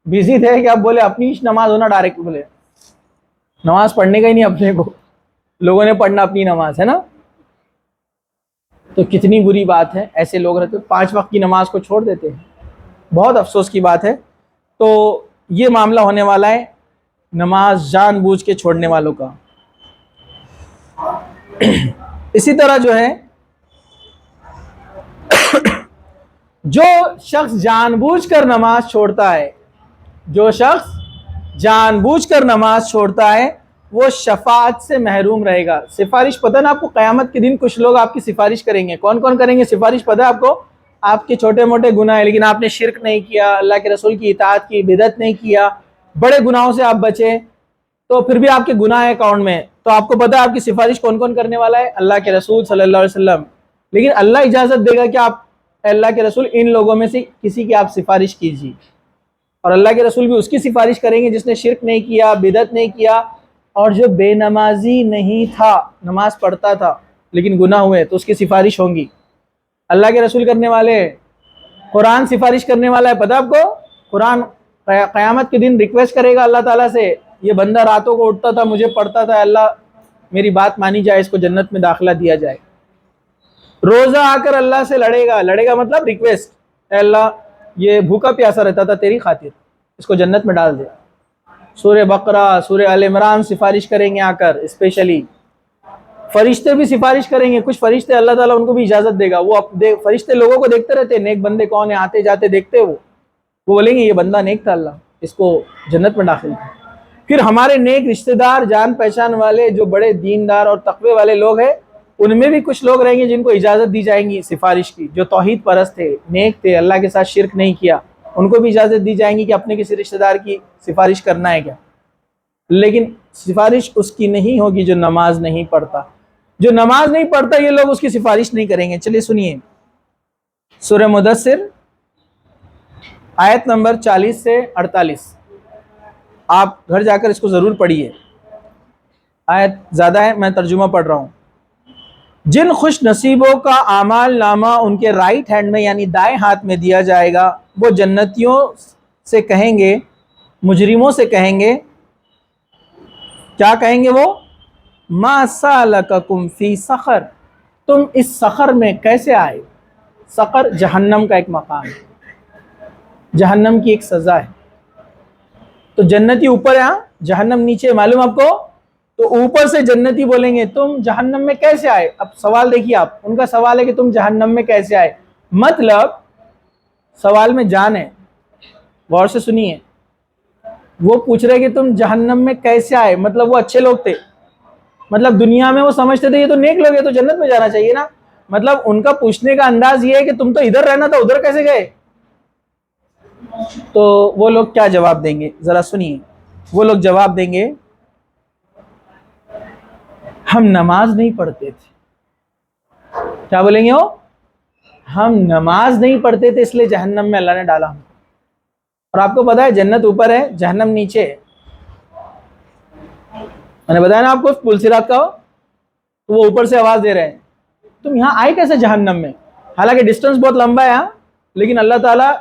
بزی تھے کہ اب بولے اپنی نماز ہونا ڈائریکٹ بولے. نماز پڑھنے کا ہی نہیں اپنے کو، لوگوں نے پڑھنا اپنی نماز، ہے نا؟ تو کتنی بری بات ہے، ایسے لوگ رہتے 5 وقت کی نماز کو چھوڑ دیتے ہیں، بہت افسوس کی بات ہے۔ تو یہ معاملہ ہونے والا ہے نماز جان بوجھ کے چھوڑنے والوں کا۔ اسی طرح جو ہے جو شخص جان بوجھ کر نماز چھوڑتا ہے، جو شخص جان بوجھ کر نماز چھوڑتا ہے وہ شفاعت سے محروم رہے گا۔ سفارش پتہ نا آپ کو، قیامت کے دن کچھ لوگ آپ کی سفارش کریں گے۔ کون کون کریں گے سفارش پتہ ہے آپ کو؟ آپ کے چھوٹے موٹے گناہ ہیں لیکن آپ نے شرک نہیں کیا، اللہ کے رسول کی اطاعت کی، بدعت نہیں کیا، بڑے گناہوں سے آپ بچے، تو پھر بھی آپ کے گناہ ہے اکاؤنٹ میں، تو آپ کو پتہ ہے آپ کی سفارش کون کون کرنے والا ہے؟ اللہ کے رسول صلی اللہ علیہ وسلم۔ لیکن اللہ اجازت دے گا کہ آپ، اللہ کے رسول ان لوگوں میں سے کسی کی آپ سفارش کیجیے، اور اللہ کے رسول بھی اس کی سفارش کریں گے جس نے شرک نہیں کیا، بدعت نہیں کیا، اور جو بے نمازی نہیں تھا، نماز پڑھتا تھا لیکن گناہ ہوئے تو اس کی سفارش ہوں گی۔ اللہ کے رسول کرنے والے، قرآن سفارش کرنے والا ہے، پتہ آپ کو؟ قرآن قیامت کے دن ریکویسٹ کرے گا اللہ تعالیٰ سے، یہ بندہ راتوں کو اٹھتا تھا، مجھے پڑھتا تھا، اللہ میری بات مانی جائے، اس کو جنت میں داخلہ دیا جائے۔ روزہ آ کر اللہ سے لڑے گا مطلب ریکویسٹ، اے اللہ یہ بھوکا پیاسا رہتا تھا تیری خاطر، اس کو جنت میں ڈال دے۔ سورہ بقرہ، سورہ آل عمران سفارش کریں گے آ کر، اسپیشلی فرشتے بھی سفارش کریں گے۔ کچھ فرشتے اللہ تعالیٰ ان کو بھی اجازت دے گا، وہ فرشتے لوگوں کو دیکھتے رہتے ہیں، نیک بندے کون ہیں آتے جاتے دیکھتے، وہ بولیں گے یہ بندہ نیک تھا، اللہ اس کو جنت میں داخل کیا۔ پھر ہمارے نیک رشتہ دار، جان پہچان والے جو بڑے دیندار اور تقوی والے لوگ ہیں، ان میں بھی کچھ لوگ رہیں گے جن کو اجازت دی جائیں گی سفارش کی، جو توحید پرست تھے، نیک تھے، اللہ کے ساتھ شرک نہیں کیا، ان کو بھی اجازت دی جائیں گی کہ اپنے کسی رشتہ دار کی سفارش کرنا ہے کیا۔ لیکن سفارش اس کی نہیں ہوگی جو نماز نہیں پڑھتا۔ جو نماز نہیں پڑھتا یہ لوگ اس کی سفارش نہیں کریں گے۔ چلیے سنیے سورہ مدثر آیت نمبر 40 سے 48، آپ گھر جا کر اس کو ضرور پڑھیے، آیت زیادہ ہے، میں ترجمہ پڑھ رہا ہوں۔ جن خوش نصیبوں کا اعمال نامہ ان کے رائٹ ہینڈ میں یعنی دائیں ہاتھ میں دیا جائے گا، وہ جنتیوں سے کہیں گے، مجرموں سے کہیں گے، کیا کہیں گے وہ؟ ما سالککم فی سقر، تم اس سقر میں کیسے آئے؟ سقر جہنم کا ایک مقام ہے، جہنم کی ایک سزا ہے۔ تو جنتی اوپر ہے، جہنم نیچے، معلوم آپ کو؟ تو اوپر سے جنتی بولیں گے تم جہنم میں کیسے آئے؟ اب سوال دیکھیے آپ، ان کا سوال ہے کہ تم جہنم میں کیسے آئے، مطلب سوال میں جان ہے، غور سے سنیے، وہ پوچھ رہے کہ تم جہنم میں کیسے آئے، مطلب وہ اچھے لوگ تھے، مطلب دنیا میں وہ سمجھتے تھے یہ تو نیک لوگ ہیں تو جنت میں جانا چاہیے نا، مطلب ان کا پوچھنے کا انداز یہ ہے کہ تم تو ادھر رہنا تھا ادھر کیسے گئے؟ تو وہ لوگ کیا جواب دیں گے ذرا سنیے، وہ لوگ جواب دیں گے ہم نماز نہیں پڑھتے تھے۔ کیا بولیں گے وہ؟ ہم نماز نہیں پڑھتے تھے اس لیے جہنم میں اللہ نے ڈالا ہم۔ اور آپ کو پتا ہے جنت اوپر ہے جہنم نیچے ہے، میں نے بتایا نا آپ کو پل صراط کا، تو وہ اوپر سے آواز دے رہے ہیں تم یہاں آئے کیسے جہنم میں؟ حالانکہ ڈسٹنس بہت لمبا ہے لیکن اللہ تعالیٰ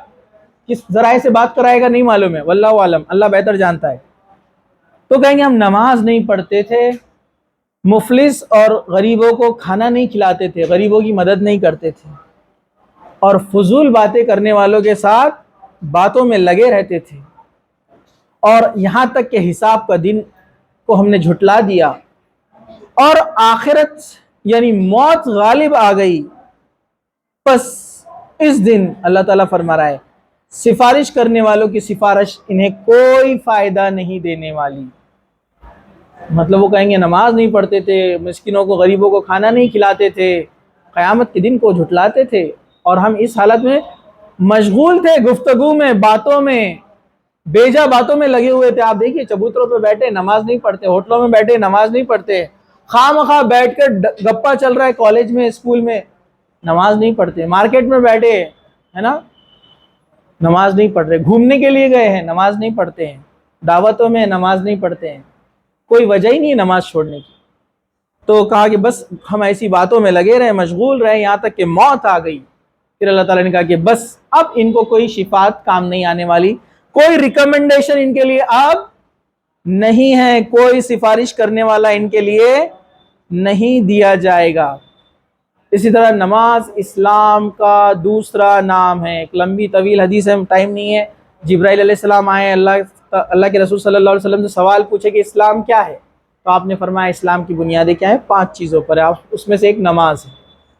کس ذرائع سے بات کرائے گا نہیں معلوم ہے، واللہ عالم، اللہ بہتر جانتا ہے۔ تو کہیں گے ہم نماز نہیں پڑھتے تھے، مفلس اور غریبوں کو کھانا نہیں کھلاتے تھے، غریبوں کی مدد نہیں کرتے تھے، اور فضول باتیں کرنے والوں کے ساتھ باتوں میں لگے رہتے تھے، اور یہاں تک کہ حساب کا دن کو ہم نے جھٹلا دیا، اور آخرت یعنی موت غالب آ گئی، پس اس دن اللہ تعالیٰ فرما رہا ہے سفارش کرنے والوں کی سفارش انہیں کوئی فائدہ نہیں دینے والی۔ مطلب وہ کہیں گے نماز نہیں پڑھتے تھے، مسکینوں کو غریبوں کو کھانا نہیں کھلاتے تھے، قیامت کے دن کو جھٹلاتے تھے، اور ہم اس حالت میں مشغول تھے گفتگو میں، باتوں میں، بیجا باتوں میں لگے ہوئے تھے۔ آپ دیکھیے چبوتروں پہ بیٹھے نماز نہیں پڑھتے، ہوٹلوں میں بیٹھے نماز نہیں پڑھتے، خواہ مخواہ بیٹھ کر گپا چل رہا ہے کالج میں اسکول میں، نماز نہیں پڑھتے، مارکیٹ میں بیٹھے ہے نا، نماز نہیں پڑھ رہے، گھومنے کے لیے گئے ہیں نماز نہیں پڑھتے ہیں، دعوتوں میں نماز نہیں پڑھتے ہیں، کوئی وجہ ہی نہیں ہے نماز چھوڑنے کی۔ تو کہا کہ بس ہم ایسی باتوں میں لگے رہے، مشغول رہے، یہاں تک کہ موت آ گئی۔ پھر اللہ تعالیٰ نے کہا کہ بس اب ان کو کوئی شفاعت کام نہیں آنے والی، کوئی ریکمنڈیشن ان کے لیے اب نہیں ہے، کوئی سفارش کرنے والا ان کے لیے نہیں دیا جائے گا۔ اسی طرح نماز اسلام کا دوسرا نام ہے۔ ایک لمبی طویل حدیث ہے، ٹائم نہیں ہے۔ جبرائیل علیہ السلام آئے، اللہ کے رسول صلی اللہ علیہ وسلم سے سوال پوچھے کہ اسلام کیا ہے، تو آپ نے فرمایا اسلام کی بنیادیں کیا ہیں؟ 5 چیزوں پر ہے، اس میں سے ایک نماز ہے،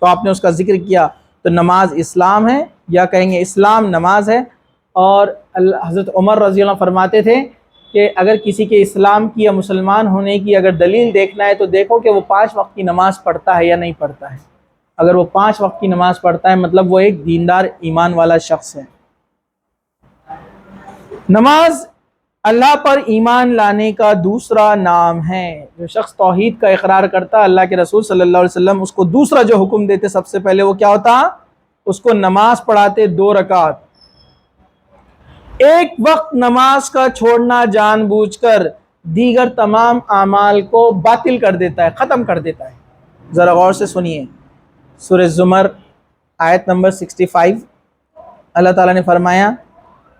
تو آپ نے اس کا ذکر کیا، تو نماز اسلام ہے، یا کہیں گے اسلام نماز ہے۔ اور حضرت عمر رضی اللہ عنہ فرماتے تھے کہ اگر کسی کے اسلام کی یا مسلمان ہونے کی اگر دلیل دیکھنا ہے تو دیکھو کہ وہ 5 وقت کی نماز پڑھتا ہے یا نہیں پڑھتا ہے۔ اگر وہ 5 وقت کی نماز پڑھتا ہے مطلب وہ ایک دیندار ایمان والا شخص ہے۔ نماز اللہ پر ایمان لانے کا دوسرا نام ہے۔ جو شخص توحید کا اقرار کرتا، اللہ کے رسول صلی اللہ علیہ وسلم اس کو دوسرا جو حکم دیتے سب سے پہلے وہ کیا ہوتا؟ اس کو نماز پڑھاتے 2 رکعت۔ ایک وقت نماز کا چھوڑنا جان بوجھ کر دیگر تمام اعمال کو باطل کر دیتا ہے، ختم کر دیتا ہے۔ ذرا غور سے سنیے، سورہ زمر آیت نمبر 65، اللہ تعالیٰ نے فرمایا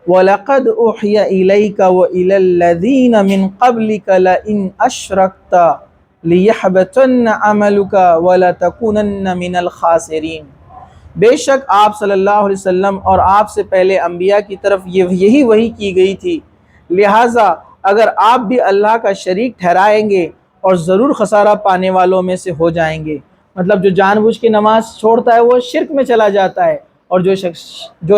وَلَقَدْ أُوحِيَ إِلَيْكَ وَإِلَى الَّذِينَ مِن قَبْلِكَ لَئِنْ أَشْرَكْتَ لِيَحْبَطَنَّ عَمَلُكَ وَلَتَكُونَنَّ مِنَ الْخَاسِرِينَ۔ بے شک آپ صلی اللہ علیہ وسلم اور آپ سے پہلے انبیاء کی طرف یہی وحی کی گئی تھی، لہٰذا اگر آپ بھی اللہ کا شریک ٹھہرائیں گے اور ضرور خسارہ پانے والوں میں سے ہو جائیں گے۔ مطلب جو جان بوجھ کے نماز چھوڑتا ہے وہ شرک میں چلا جاتا ہے، اور جو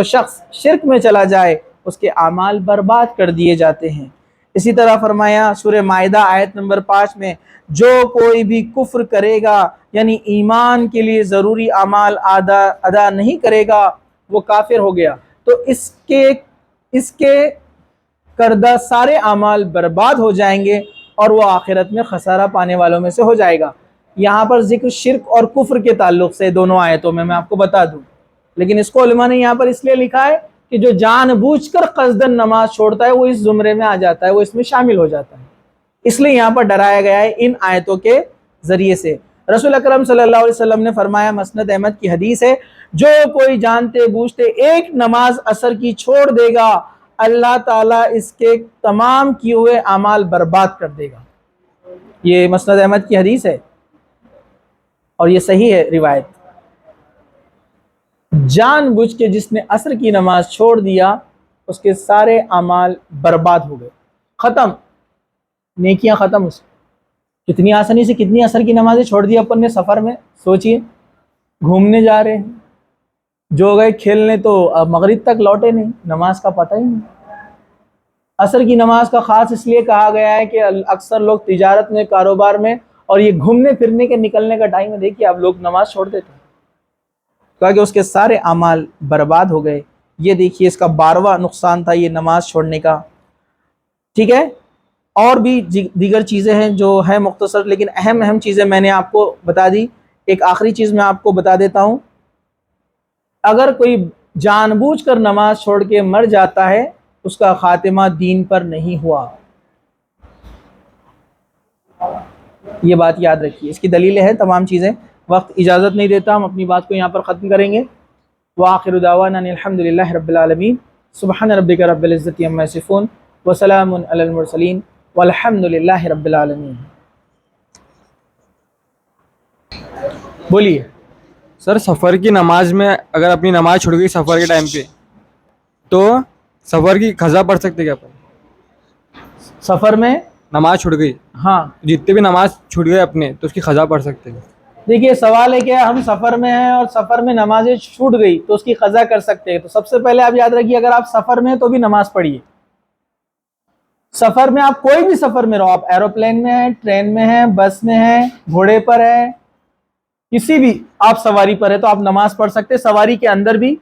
شخص شرک میں چلا جائے اس کے اعمال برباد کر دیے جاتے ہیں۔ اسی طرح فرمایا سورہ مائدہ آیت نمبر 5 میں جو کوئی بھی کفر کرے گا یعنی ایمان کے لیے ضروری اعمال ادا نہیں کرے گا وہ کافر ہو گیا، تو اس کے کردہ سارے اعمال برباد ہو جائیں گے اور وہ آخرت میں خسارہ پانے والوں میں سے ہو جائے گا۔ یہاں پر ذکر شرک اور کفر کے تعلق سے دونوں آیتوں میں آپ کو بتا دوں، لیکن اس کو علماء نے یہاں پر اس لیے لکھا ہے کہ جو جان بوجھ کر قصدن نماز چھوڑتا ہے وہ اس زمرے میں آ جاتا ہے، وہ اس میں شامل ہو جاتا ہے، اس لیے یہاں پر ڈرایا گیا ہے ان آیتوں کے ذریعے سے۔ رسول اکرم صلی اللہ علیہ وسلم نے فرمایا، مسند احمد کی حدیث ہے، جو کوئی جانتے بوجھتے ایک نماز عصر کی چھوڑ دے گا اللہ تعالیٰ اس کے تمام کیے ہوئے اعمال برباد کر دے گا۔ یہ مسند احمد کی حدیث ہے اور یہ صحیح ہے روایت۔ جان بوجھ کے جس نے عصر کی نماز چھوڑ دیا اس کے سارے اعمال برباد ہو گئے، ختم، نیکیاں ختم۔ اس کتنی آسانی سے کتنی عصر کی نمازیں چھوڑ دی اپن نے سفر میں، سوچئے، گھومنے جا رہے ہیں، جو گئے کھیلنے تو اب مغرب تک لوٹے نہیں، نماز کا پتہ ہی نہیں۔ عصر کی نماز کا خاص اس لیے کہا گیا ہے کہ اکثر لوگ تجارت میں، کاروبار میں اور یہ گھومنے پھرنے کے نکلنے کا ٹائم ہے، دیکھیے اب لوگ نماز چھوڑ دیتے ہیں کہ اس کے سارے اعمال برباد ہو گئے۔ یہ دیکھیے اس کا 12واں نقصان تھا یہ نماز چھوڑنے کا، ٹھیک ہے۔ اور بھی دیگر چیزیں ہیں جو ہیں مختصر، لیکن اہم چیزیں میں نے آپ کو بتا دی۔ ایک آخری چیز میں آپ کو بتا دیتا ہوں، اگر کوئی جان بوجھ کر نماز چھوڑ کے مر جاتا ہے اس کا خاتمہ دین پر نہیں ہوا، یہ بات یاد رکھیے۔ اس کی دلیلیں ہیں تمام چیزیں، وقت اجازت نہیں دیتا، ہم اپنی بات کو یہاں پر ختم کریں گے۔ وآخر دعوانا الحمد للہ رب العالمین، سبحان ربک رب العزت عما یصفون وسلام علی المرسلین والحمد للہ رب العالمین۔ بولیے سر، سفر کی نماز میں اگر اپنی نماز چھوڑ گئی سفر کے ٹائم پہ تو سفر کی قضا پڑھ سکتے کیا؟ سفر میں نماز چھوڑ گئی، ہاں، جتنے بھی نماز چھوٹ گئے اپنے تو اس کی قضا پڑھ سکتے ہیں؟ دیکھیے سوال ہے کہ ہم سفر میں ہیں اور سفر میں نمازیں چھوٹ گئی تو اس کی قضا کر سکتے ہیں۔ تو سب سے پہلے آپ یاد رکھیے، اگر آپ سفر میں ہیں تو بھی نماز پڑھیے۔ سفر میں آپ کوئی بھی سفر میں رہو، آپ ایروپلین میں ہیں، ٹرین میں ہیں، بس میں ہیں، گھوڑے پر ہیں، کسی بھی آپ سواری پر ہے تو آپ نماز پڑھ سکتے ہیں، سواری کے اندر بھی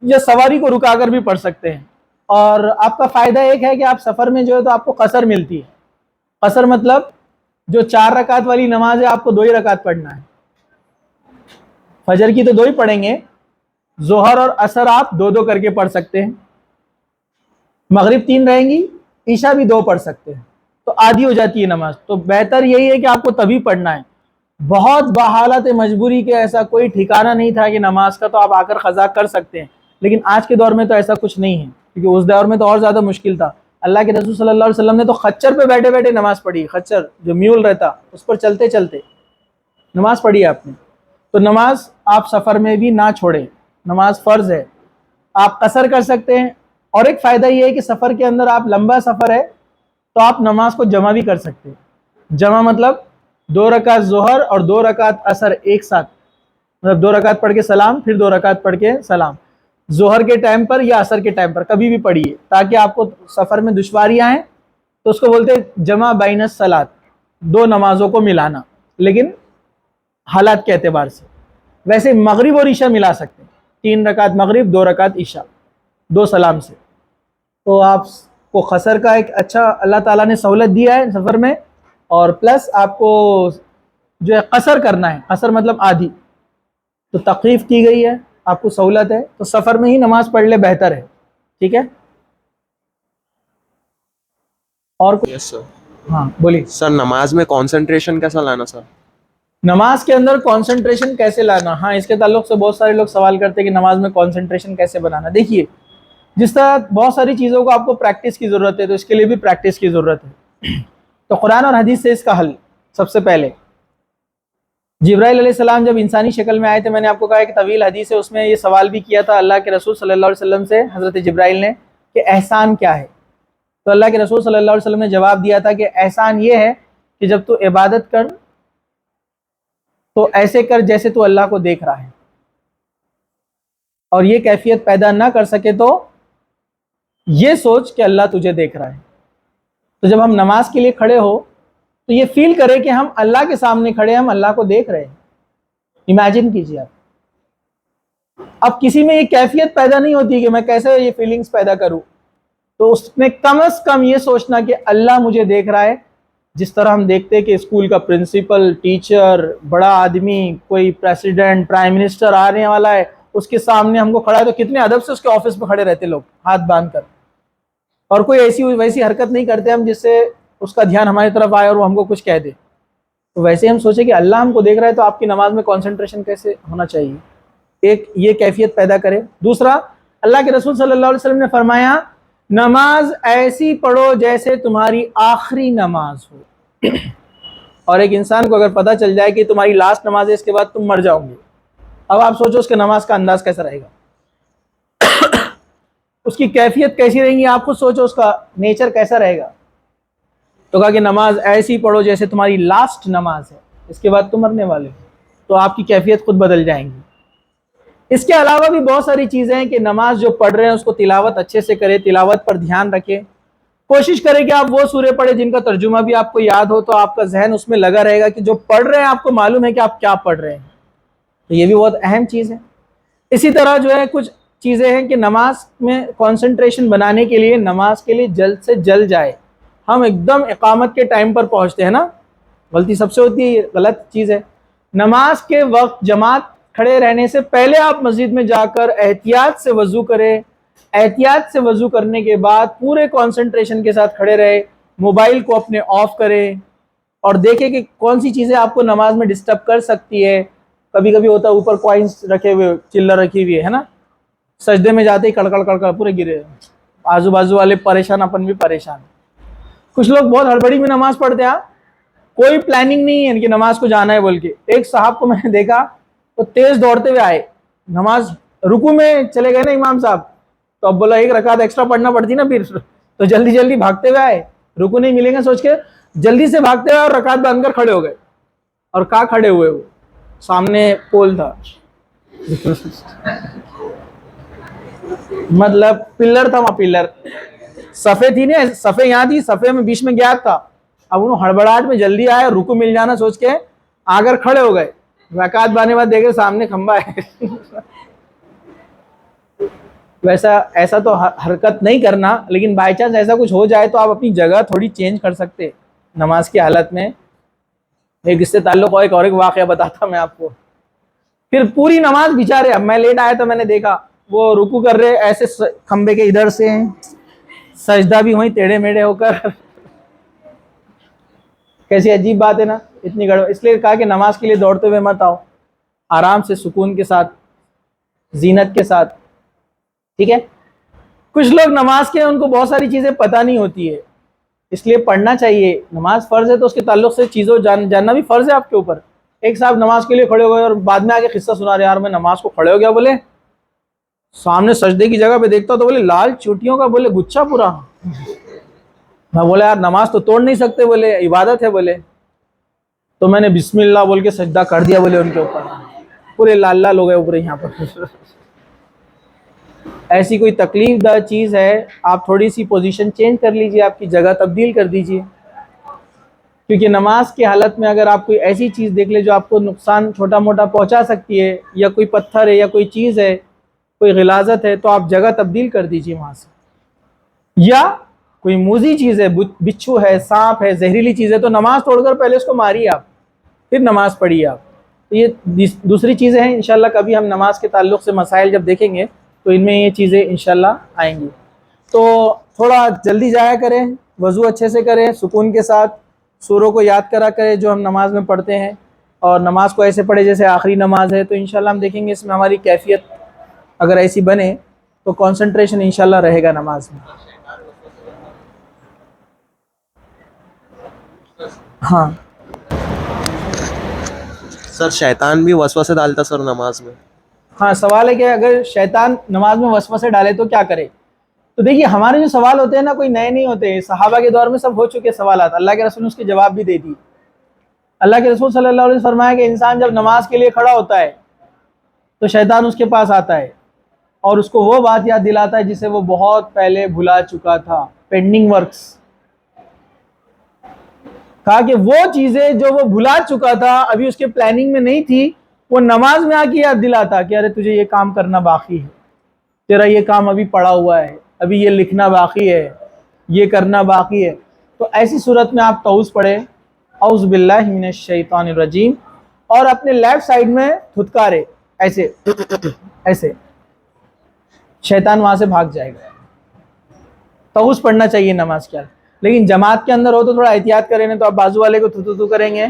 یا سواری کو رکا کر بھی پڑھ سکتے ہیں۔ اور آپ کا فائدہ ایک ہے کہ آپ سفر میں جو ہے تو آپ کو قصر ملتی ہے۔ قصر مطلب جو 4 رکعت والی نماز ہے آپ کو 2 ہی رکعت پڑھنا ہے، فجر کی تو 2 ہی پڑھیں گے، ظہر اور عصر آپ 2 کر کے پڑھ سکتے ہیں، مغرب 3 رہیں گی، عشاء بھی 2 پڑھ سکتے ہیں، تو آدھی ہو جاتی ہے نماز۔ تو بہتر یہی ہے کہ آپ کو تبھی پڑھنا ہے۔ بہت بحالت مجبوری کے ایسا کوئی ٹھکانہ نہیں تھا کہ نماز کا تو آپ آ کر قضا کر سکتے ہیں، لیکن آج کے دور میں تو ایسا کچھ نہیں ہے، کیونکہ اس دور میں تو اور زیادہ مشکل تھا۔ اللہ کے رسول صلی اللہ علیہ وسلم نے تو خچر پہ بیٹھے بیٹھے نماز پڑھی. خچر جو میول رہتا اس پر چلتے چلتے نماز پڑھی آپ نے. تو نماز آپ سفر میں بھی نہ چھوڑیں, نماز فرض ہے. آپ قصر کر سکتے ہیں, اور ایک فائدہ یہ ہے کہ سفر کے اندر آپ لمبا سفر ہے تو آپ نماز کو جمع بھی کر سکتے ہیں. جمع مطلب 2 رکعت ظہر اور 2 رکعت عصر ایک ساتھ, مطلب 2 رکعت پڑھ کے سلام, پھر 2 رکعت پڑھ کے سلام, ظہر کے ٹائم پر یا عصر کے ٹائم پر کبھی بھی پڑھیے, تاکہ آپ کو سفر میں دشواریاں ہیں تو اس کو بولتے ہیں جمع بین الصلاۃ, 2 نمازوں کو ملانا, لیکن حالات کے اعتبار سے. ویسے مغرب اور عشاء ملا سکتے ہیں, 3 رکعت مغرب 2 رکعت عشاء 2 سلام سے. تو آپ کو قصر کا ایک اچھا اللہ تعالیٰ نے سہولت دیا ہے سفر میں, اور پلس آپ کو جو ہے قصر کرنا ہے, قصر مطلب آدھی, تو تخفیف کی گئی ہے, آپ کو سہولت ہے, تو سفر میں ہی نماز پڑھ لے بہتر ہے. ٹھیک ہے, اور یس سر. ہاں بولیے. سر نماز میں کانسنٹریشن کیسا لانا سر؟ نماز کے اندر کانسنٹریشن کیسے لانا, ہاں اس کے تعلق سے بہت سارے لوگ سوال کرتے ہیں کہ نماز میں کانسنٹریشن کیسے بنانا. دیکھیے, جس طرح بہت ساری چیزوں کو آپ کو پریکٹس کی ضرورت ہے, تو اس کے لیے بھی پریکٹس کی ضرورت ہے. تو قرآن اور حدیث سے اس کا حل, سب سے پہلے جبرائیل علیہ السلام جب انسانی شکل میں آئے تھے, میں نے آپ کو کہا کہ طویل حدیث ہے, اس میں یہ سوال بھی کیا تھا اللہ کے رسول صلی اللہ علیہ وسلم سے حضرت جبرائیل نے کہ احسان کیا ہے. تو اللہ کے رسول صلی اللہ علیہ وسلم نے جواب دیا تھا کہ احسان یہ ہے کہ جب تو عبادت کر تو ایسے کر جیسے تو اللہ کو دیکھ رہا ہے, اور یہ کیفیت پیدا نہ کر سکے تو یہ سوچ کہ اللہ تجھے دیکھ رہا ہے. تو جب ہم نماز کے لیے کھڑے ہو تو یہ فیل کرے کہ ہم اللہ کے سامنے کھڑے ہیں, ہم اللہ کو دیکھ رہے ہیں. امیجن کیجیے آپ. اب کسی میں یہ کیفیت پیدا نہیں ہوتی کہ میں کیسے یہ فیلنگز پیدا کروں, تو اس میں کم از کم یہ سوچنا کہ اللہ مجھے دیکھ رہا ہے. جس طرح ہم دیکھتے ہیں کہ اسکول کا پرنسپل, ٹیچر, بڑا آدمی, کوئی پریسیڈنٹ, پرائم منسٹر آنے والا ہے, اس کے سامنے ہم کو کھڑا ہے تو کتنے ادب سے اس کے آفس میں کھڑے رہتے لوگ ہاتھ باندھ کر, اور کوئی ایسی ویسی حرکت نہیں کرتے ہم جس سے اس کا دھیان ہماری طرف آئے اور وہ ہم کو کچھ کہہ دے. تو ویسے ہم سوچیں کہ اللہ ہم کو دیکھ رہا ہے, تو آپ کی نماز میں کانسنٹریشن کیسے ہونا چاہیے, ایک یہ کیفیت پیدا کرے. دوسرا, اللہ کے رسول صلی اللہ علیہ وسلم نے فرمایا نماز ایسی پڑھو جیسے تمہاری آخری نماز ہو. اور ایک انسان کو اگر پتہ چل جائے کہ تمہاری لاسٹ نماز ہے, اس کے بعد تم مر جاؤ گے, اب آپ سوچو اس کے نماز کا انداز کیسا رہے گا, اس کی کیفیت کیسی رہیں گی, آپ خود سوچو اس کا نیچر کیسا رہے گا. تو کہا کہ نماز ایسی پڑھو جیسے تمہاری لاسٹ نماز ہے, اس کے بعد تم مرنے والے ہو, تو آپ کی کیفیت خود بدل جائیں گی. اس کے علاوہ بھی بہت ساری چیزیں ہیں کہ نماز جو پڑھ رہے ہیں اس کو تلاوت اچھے سے کرے, تلاوت پر دھیان رکھے, کوشش کرے کہ آپ وہ سورے پڑھے جن کا ترجمہ بھی آپ کو یاد ہو, تو آپ کا ذہن اس میں لگا رہے گا کہ جو پڑھ رہے ہیں آپ کو معلوم ہے کہ آپ کیا پڑھ رہے ہیں. تو یہ بھی بہت اہم چیز ہے. اسی طرح جو ہے کچھ چیزیں ہیں کہ نماز میں کانسنٹریشن بنانے کے لیے, نماز کے لیے جلد سے جلد جائے. ہم ایک دم اقامت کے ٹائم پر پہنچتے ہیں نا, غلطی سب سے ہوتی ہے, یہ غلط چیز ہے. نماز کے وقت جماعت کھڑے رہنے سے پہلے آپ مسجد میں جا کر احتیاط سے وضو کریں, احتیاط سے وضو کرنے کے بعد پورے کانسنٹریشن کے ساتھ کھڑے رہے, موبائل کو اپنے آف کریں اور دیکھیں کہ کون سی چیزیں آپ کو نماز میں ڈسٹرب کر سکتی ہے. کبھی کبھی ہوتا ہے اوپر کوائنس رکھے ہوئے, چلر رکھی ہوئی ہے نا, سجدے میں جاتے ہی کڑکڑ کڑکڑ پورے گرے, آزو بازو والے پریشان, اپن بھی پریشان. کچھ لوگ بہت ہڑبڑی میں نماز پڑھتے ہیں, کوئی پلاننگ نہیں ہے کہ نماز کو جانا ہے بول کے. ایک صاحب کو میں نے دیکھا تو تیز دوڑتے ہوئے آئے, نماز رکو میں چلے گئے نا امام صاحب, تو اب بولا 1 رکعت ایکسٹرا پڑھنا پڑتی نا پھر, تو جلدی جلدی بھاگتے ہوئے آئے, رکو نہیں ملیں گے سوچ کے جلدی سے بھاگتے ہوئے اور رکعت باندھ کر کھڑے ہو گئے. اور کہاں کھڑے ہوئے, وہ سامنے پول تھا, مطلب پلر تھا, وہاں پلر, صفے تھی نا, صفے یہاں تھی, صفے میں بیچ میں گیپ تھا. اب انہوں ہڑبڑاہٹ میں جلدی آئے, رکو مل جانا سوچ کے آ کر کھڑے ہو گئے. رکعت باندھنے بعد دیکھے سامنے کھمبا ہے. ویسا ایسا تو حرکت نہیں کرنا, لیکن بائی چانس ایسا کچھ ہو جائے تو آپ اپنی جگہ تھوڑی چینج کر سکتے نماز کی حالت میں. ایک اس سے تعلق ہو ایک اور ایک واقعہ بتاتا میں آپ کو. پھر پوری نماز بیچارے, اب میں لیٹ آیا تو میں نے دیکھا وہ رکو کر رہے ایسے کھمبے کے ادھر سے, سجدہ بھی وہیں ٹیڑھے میڑھے ہو کر. کیسی عجیب بات ہے نا, اتنی گڑبڑ. اس لیے کہا کہ نماز کے لیے دوڑتے ہوئے مت آؤ, آرام سے سکون کے ساتھ, زینت کے ساتھ. ٹھیک ہے, کچھ لوگ نماز کے ان کو بہت ساری چیزیں پتہ نہیں ہوتی ہے، اس لیے پڑھنا چاہیے. نماز فرض ہے تو اس کے تعلق سے چیزوں جاننا بھی فرض ہے آپ کے اوپر. ایک صاحب نماز کے لیے کھڑے ہو گئے اور بعد میں آگے قصہ سنا رہے یار میں نماز کو کھڑے ہو گیا، بولے سامنے سجدے کی جگہ پہ دیکھتا تو بولے لال چوٹیوں کا بولے گچھا پورا. میں بولے یار نماز تو توڑ نہیں سکتے، بولے عبادت ہے بولے. تو میں نے بسم اللہ بول کے سجدہ کر دیا بولے ان کے اوپر، پورے لال لال ہو گئے اوپر یہاں پر. ایسی کوئی تکلیف دہ چیز ہے آپ تھوڑی سی پوزیشن چینج کر لیجئے، آپ کی جگہ تبدیل کر دیجئے. کیونکہ نماز کی حالت میں اگر آپ کوئی ایسی چیز دیکھ لے جو آپ کو نقصان چھوٹا موٹا پہنچا سکتی ہے، یا کوئی پتھر ہے یا کوئی چیز ہے، کوئی غلاظت ہے، تو آپ جگہ تبدیل کر دیجئے وہاں سے. یا کوئی موذی چیز ہے، بچھو ہے، سانپ ہے، زہریلی چیز ہے، تو نماز توڑ کر پہلے اس کو ماریے آپ، پھر نماز پڑھیے آپ. تو یہ دوسری چیزیں ہیں. انشاءاللہ کبھی ہم نماز کے تعلق سے مسائل جب دیکھیں گے تو ان میں یہ چیزیں انشاءاللہ آئیں گی. تو تھوڑا جلدی جایا کریں، وضو اچھے سے کریں، سکون کے ساتھ سوروں کو یاد کرا کریں جو ہم نماز میں پڑھتے ہیں، اور نماز کو ایسے پڑھے جیسے آخری نماز ہے. تو انشاءاللہ ہم دیکھیں گے اس میں ہماری کیفیت اگر ایسی بنے تو کنسنٹریشن انشاءاللہ رہے گا نماز میں. ہاں سر شیطان بھی وسوسے ڈالتا سر نماز میں. ہاں، سوال ہے کہ اگر شیطان نماز میں وسوسے ڈالے تو کیا کرے. تو دیکھیے ہمارے جو سوال ہوتے ہیں نا کوئی نئے نہیں ہوتے، صحابہ کے دور میں سب ہو چکے سوالات، اللہ کے رسول نے اس کے جواب بھی دے دی. اللہ کے رسول صلی اللہ علیہ وسلم فرمایا کہ انسان جب نماز کے لیے کھڑا ہوتا ہے تو شیطان اس کے پاس آتا ہے اور اس کو وہ بات یاد دلاتا ہے جسے وہ بہت پہلے بھلا چکا تھا، پینڈنگ ورکس. کہا کہ وہ چیزیں جو وہ بھلا چکا تھا، ابھی اس کے پلاننگ میں نہیں تھی، وہ نماز میں آ کے یاد دلاتا کہ ارے تجھے یہ کام کرنا باقی ہے، تیرا یہ کام ابھی پڑا ہوا ہے، ابھی یہ لکھنا باقی ہے، یہ کرنا باقی ہے. تو ایسی صورت میں آپ تعوذ پڑھیں، اعوذ باللہ من الشیطان الرجیم، اور اپنے لیفٹ سائیڈ میں تھتکارے ایسے ایسے، شیطان وہاں سے بھاگ جائے گا. تعوذ پڑھنا چاہیے نماز کے اندر. لیکن جماعت کے اندر ہو تو تھوڑا احتیاط کریں، تو آپ بازو والے کو تھو کریں گے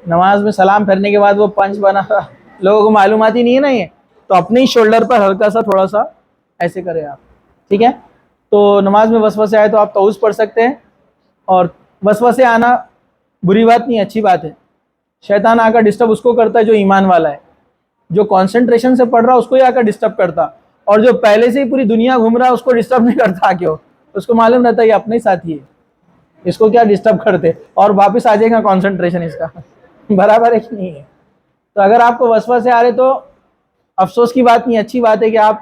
نماز میں، سلام پھیرنے کے بعد وہ پنچ بنا، لوگوں کو معلومات ہی نہیں ہے نا یہ، تو اپنے ہی شولڈر پر ہلکا سا تھوڑا سا ایسے کریں آپ. ٹھیک ہے. تو نماز میں وسوسے آئے تو آپ تعوذ پڑھ سکتے ہیں. اور وسوسے آنا بری بات نہیں، اچھی بات ہے. شیطان آ کر ڈسٹرب اس کو کرتا ہے جو ایمان والا ہے، جو کانسنٹریشن سے پڑھ رہا اس کو ہی آ کر ڈسٹرب کرتا، اور جو پہلے سے ہی پوری دنیا گھوم رہا ہے اس کو ڈسٹرب نہیں کرتا. کیوں؟ اس کو معلوم رہتا ہے یہ اپنے ساتھی ہے، اس کو کیا ڈسٹرب کرتے، اور واپس آ جائے گا کانسنٹریشن اس کا. برابر ہے کہ نہیں ہے؟ تو اگر آپ کو وسوسے آ رہے تو افسوس کی بات نہیں، اچھی بات ہے کہ آپ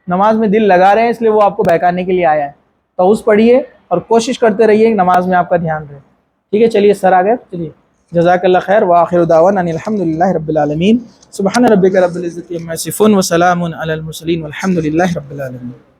نماز میں دل لگا رہے ہیں، اس لیے وہ آپ کو بہکانے کے لیے آیا ہے. تو اس پڑھیے اور کوشش کرتے رہیے نماز میں آپ کا دھیان رہے. ٹھیک ہے، چلیے سر آگے چلیے. جزاک اللہ خیر، وآخر دعوانا ان الحمد للہ رب العالمین. سبحان ربک رب العزۃ عما یصفون وسلام علی المرسلین والحمد للہ رب العالمین.